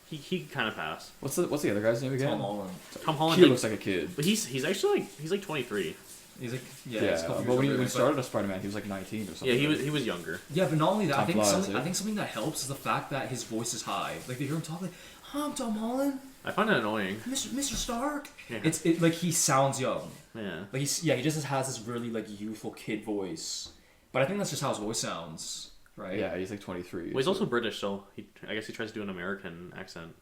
he kind of passed. What's the other guy's name again? Tom Holland. Tom Holland, He like, looks like a kid. but he's actually like 23. He's like, yeah. Yeah, he's a couple but years when he older, but- started as Spider-Man, he was like 19 or something. Yeah, he was younger. Yeah, but not only that, Time flies, I eh? think something that helps is the fact that his voice is high. Like they hear him talk like, "Hi, I'm Tom Holland, I find that annoying. Mr. Stark." Yeah. It's like he sounds young. Yeah. Like he just has this really like youthful kid voice. But I think that's just how his voice sounds, right? Yeah, he's like 23. Well, he's also British, so I guess he tries to do an American accent.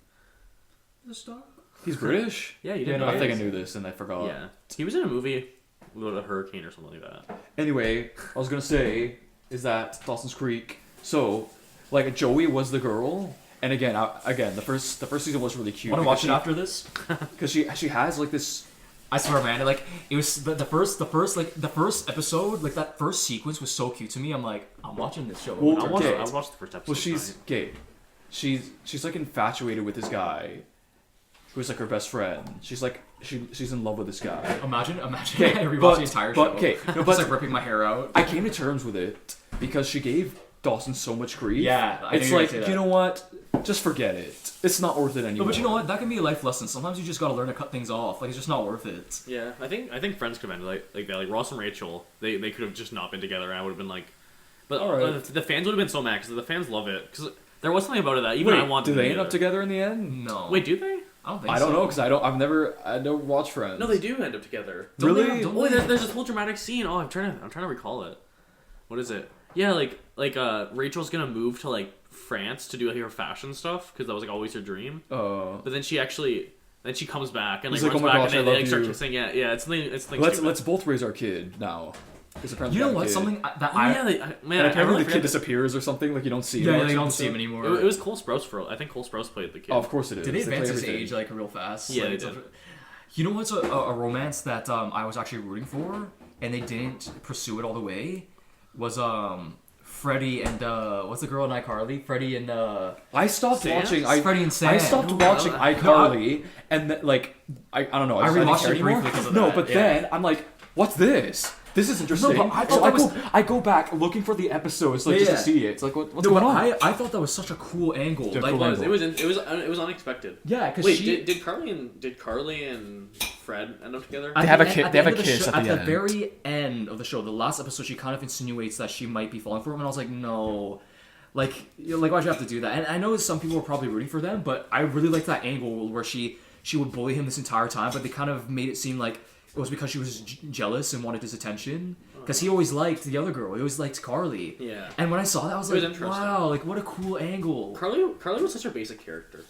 Mr. Stark. He's British. Yeah, you Yeah, didn't no, know. I think I that? knew this and I forgot. Yeah, he was in a movie with a hurricane or something like that. Anyway, I was gonna say is that Dawson's Creek. So, like Joey was the girl, and again, the first season was really cute. Want to watch it after this? Because she has like this. I swear, man. Like it was the first episode, like that first sequence was so cute to me. I'm like, I'm watching this show. Well, I okay. watched the first episode. Well, she's tonight. gay. She's like infatuated with this guy, who's like her best friend. She's in love with this guy. Imagine Okay, I rewatched but- the entire but- show. okay, no, Just but- like ripping my hair out. I came to terms with it because she gave Dawson so much grief. Yeah, I knew it's you were like gonna say that. you know what? Just forget it. It's not worth it No, anymore. but you know what? That can be a life lesson. Sometimes you just gotta learn to cut things off. Like it's just not worth it. Yeah, I think Friends could have ended like that. Like Ross and Rachel, they could have just not been together, and I would have been like, but All right. the fans would have been so mad because the fans love it because there was something about it that even Wait, I wanted. do to they be end up together in the end? No. Wait, do they? I don't think I so. don't know because I don't watch Friends. No, they do end up together. Don't they Really? have- don't Oh, wait, they- there's this whole dramatic scene. Oh, I'm trying to recall it. What is it? Yeah, like Rachel's gonna move to like France to do like, her fashion stuff because that was like always her dream. But then she comes back and like He's like, runs "Oh my back gosh, and I they love like start you." kissing. Yeah, it's like let's both raise our kid now. 'Cause apparently You know they have a what? kid. Something that Oh, I yeah, man, And I apparently really the kid forget disappears or something. Like you don't see him. yeah, much they and don't see him stuff. anymore. It was Cole Sprouse I think Cole Sprouse played the kid. Oh, of course it is. Did they play advance his everything. age like real fast? Yeah, Like, they it's did. such a- You know what's a romance that I was actually rooting for and they didn't pursue it all the way was Freddie and what's the girl in iCarly? Freddie and I stopped Sam? watching. Freddie and Sam. I stopped No, watching no, iCarly, and like I don't know. I didn't rewatched care it anymore. briefly 'cause of No, that, but yeah. then I'm like, what's this? This is interesting. but I so thought that was- I go back looking for the episodes like just Yeah. to see it. It's like what's No, going but on? I thought that was such a cool angle. Yeah, Like, cool angle. It was unexpected. yeah, because Wait, she did Carly and Fred end up together? They have a at ki- the they have end a of the kiss show- at the the end. very end of the show, the last episode, she kind of insinuates that she might be falling for him, and I was like, no, like why'd you have to do that? And I know some people were probably rooting for them, but I really liked that angle where she would bully him this entire time, but they kind of made it seem like it was because she was jealous and wanted his attention. Because he always liked the other girl. He always liked Carly. Yeah. And when I saw that, I was It was like, interesting. wow, like what a cool angle. Carly was such a basic character.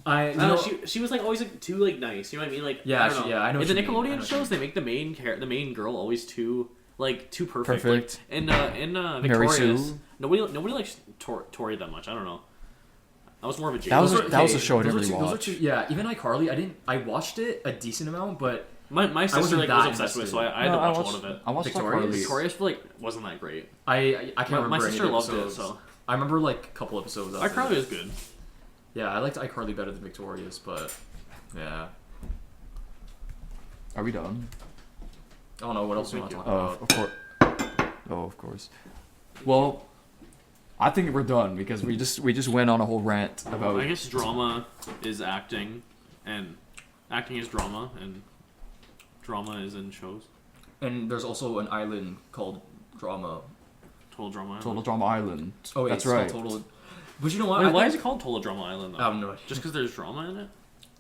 I I don't know, she was like always like too like nice. You know what I mean? Like Yeah, I don't know. I know In what the you mean. I know Nickelodeon what shows, you they make the main girl always too perfect. Perfect. Like, in Mary Victorious, Sue. nobody likes Tori that much. I don't know. I was more of a Jane. That was Those a- are- that was a okay, show I those didn't are two- really those are watch. two- yeah, even iCarly, I watched it a decent amount, but my sister wasn't like that was obsessed with it, so invested. I had to watch a lot of it. I watched Victorious? iCarly. Victorious like wasn't that great. I can't remember My any sister of the loved it, episodes. so I remember like a couple episodes. Of iCarly it. was good. Yeah, I liked iCarly better than Victorious, but yeah, Are we done? I don't know what else we want to talk about. Of course. Oh, of course. Well, I think we're done because we just went on a whole rant about. I guess drama is acting, and acting is drama, and drama is in shows. And there's also an island called Drama. Total Drama Island. Total Drama Island. Oh, wait, that's it's right. called Total. But you know what? Wait, I why think- is it called Total Drama Island though? I have no idea. Just because there's drama in it?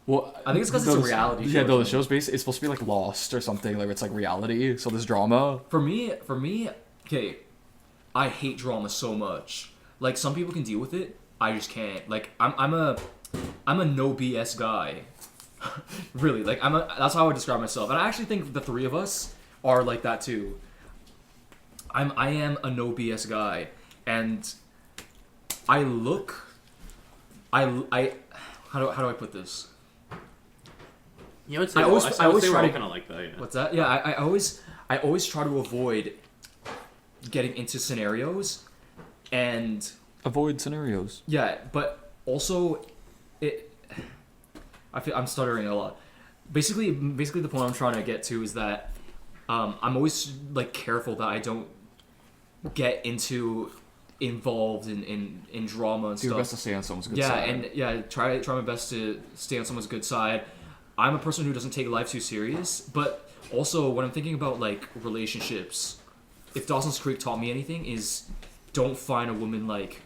Well, I think it's 'cause it's a reality show Yeah, or no, the something. show's based. It's supposed to be like Lost or something. Like it's like reality. So there's drama. For me, okay, I hate drama so much. Like some people can deal with it, I just can't. Like I'm a no BS guy. Really, like that's how I would describe myself. And I actually think the three of us are like that too. I am a no BS guy, and I how do I put this? Yeah, I would say, I always we're try all to- kind of like that, yeah. What's that? Yeah, I always try to avoid getting into scenarios, and Avoid scenarios. yeah, but also I'm stuttering a lot. Basically, the point I'm trying to get to is that I'm always like careful that I don't get involved in drama and Do your stuff. best to stay on someone's good Yeah, side. and yeah, try my best to stay on someone's good side. I'm a person who doesn't take life too serious, but also when I'm thinking about like relationships, if Dawson's Creek taught me anything is don't find a woman like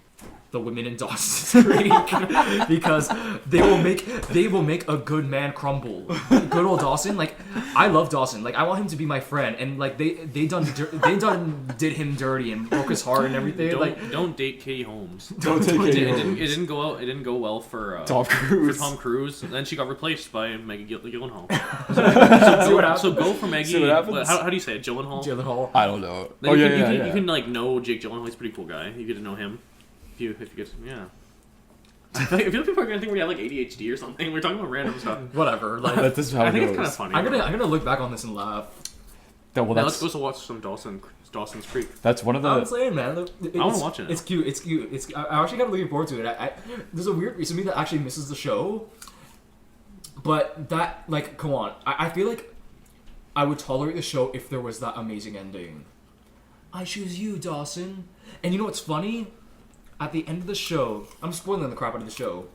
the women in Dawson's Creek because they will make a good man crumble. Good old Dawson, like I love Dawson, like I want him to be my friend, and like they did him dirty and broke his heart and everything. Don't date Katie Holmes. Don't take It it. didn't go out. It didn't go well for Tom Cruise. For Tom Cruise. And then she got replaced by Maggie Gyllenhaal. See what happens? So go for Maggie. See what happens? How do you say it? Gyllenhaal. Gyllenhaal. I don't know. Then Oh you yeah, can, yeah, you yeah. can, You can like know Jake Gyllenhaal. He's a pretty cool guy. You get to know him. If you get yeah. I feel like people are gonna think we have like ADHD or something. We're talking about random stuff. Whatever. Like This is how I it think goes. it's kind of funny. I'm gonna look back on this and laugh. Yeah, well, Now that's let's go watch some Dawson's Creek. that's one of I'm the. saying, man. Look, I wanna watch it now. It's cute. It's cute. I'm actually kind of looking forward to it. There's a weird reason me that actually misses the show, but that like, come on. I feel like I would tolerate the show if there was that amazing ending. I choose you, Dawson. And you know what's funny? At the end of the show, I'm spoiling the crap out of the show.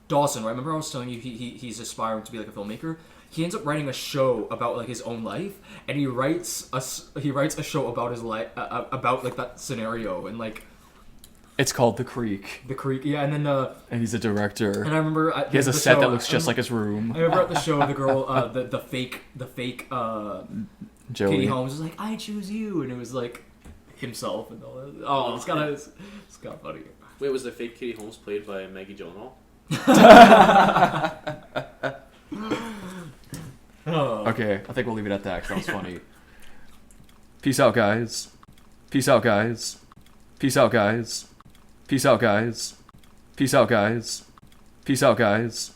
Dawson, right? Remember I was telling you he's aspiring to be like a filmmaker. He ends up writing a show about like his own life, and he writes a show about his life about like that scenario and like It's called The Creek, the creek. Yeah, and then and he's a director. and I remember He has a the set show, that looks just like his room. I remember at the show the girl the fake Joey. Katie Holmes was like, I choose you, and it was like himself and all that. Oh, it's kind of funny. Wait, was the fake Katie Holmes played by Maggie Gyllenhaal? Oh. Okay, I think we'll leave it at that 'cause that was funny. Peace out, guys. Peace out, guys. Peace out, guys. Peace out, guys. Peace out, guys. Peace out, guys.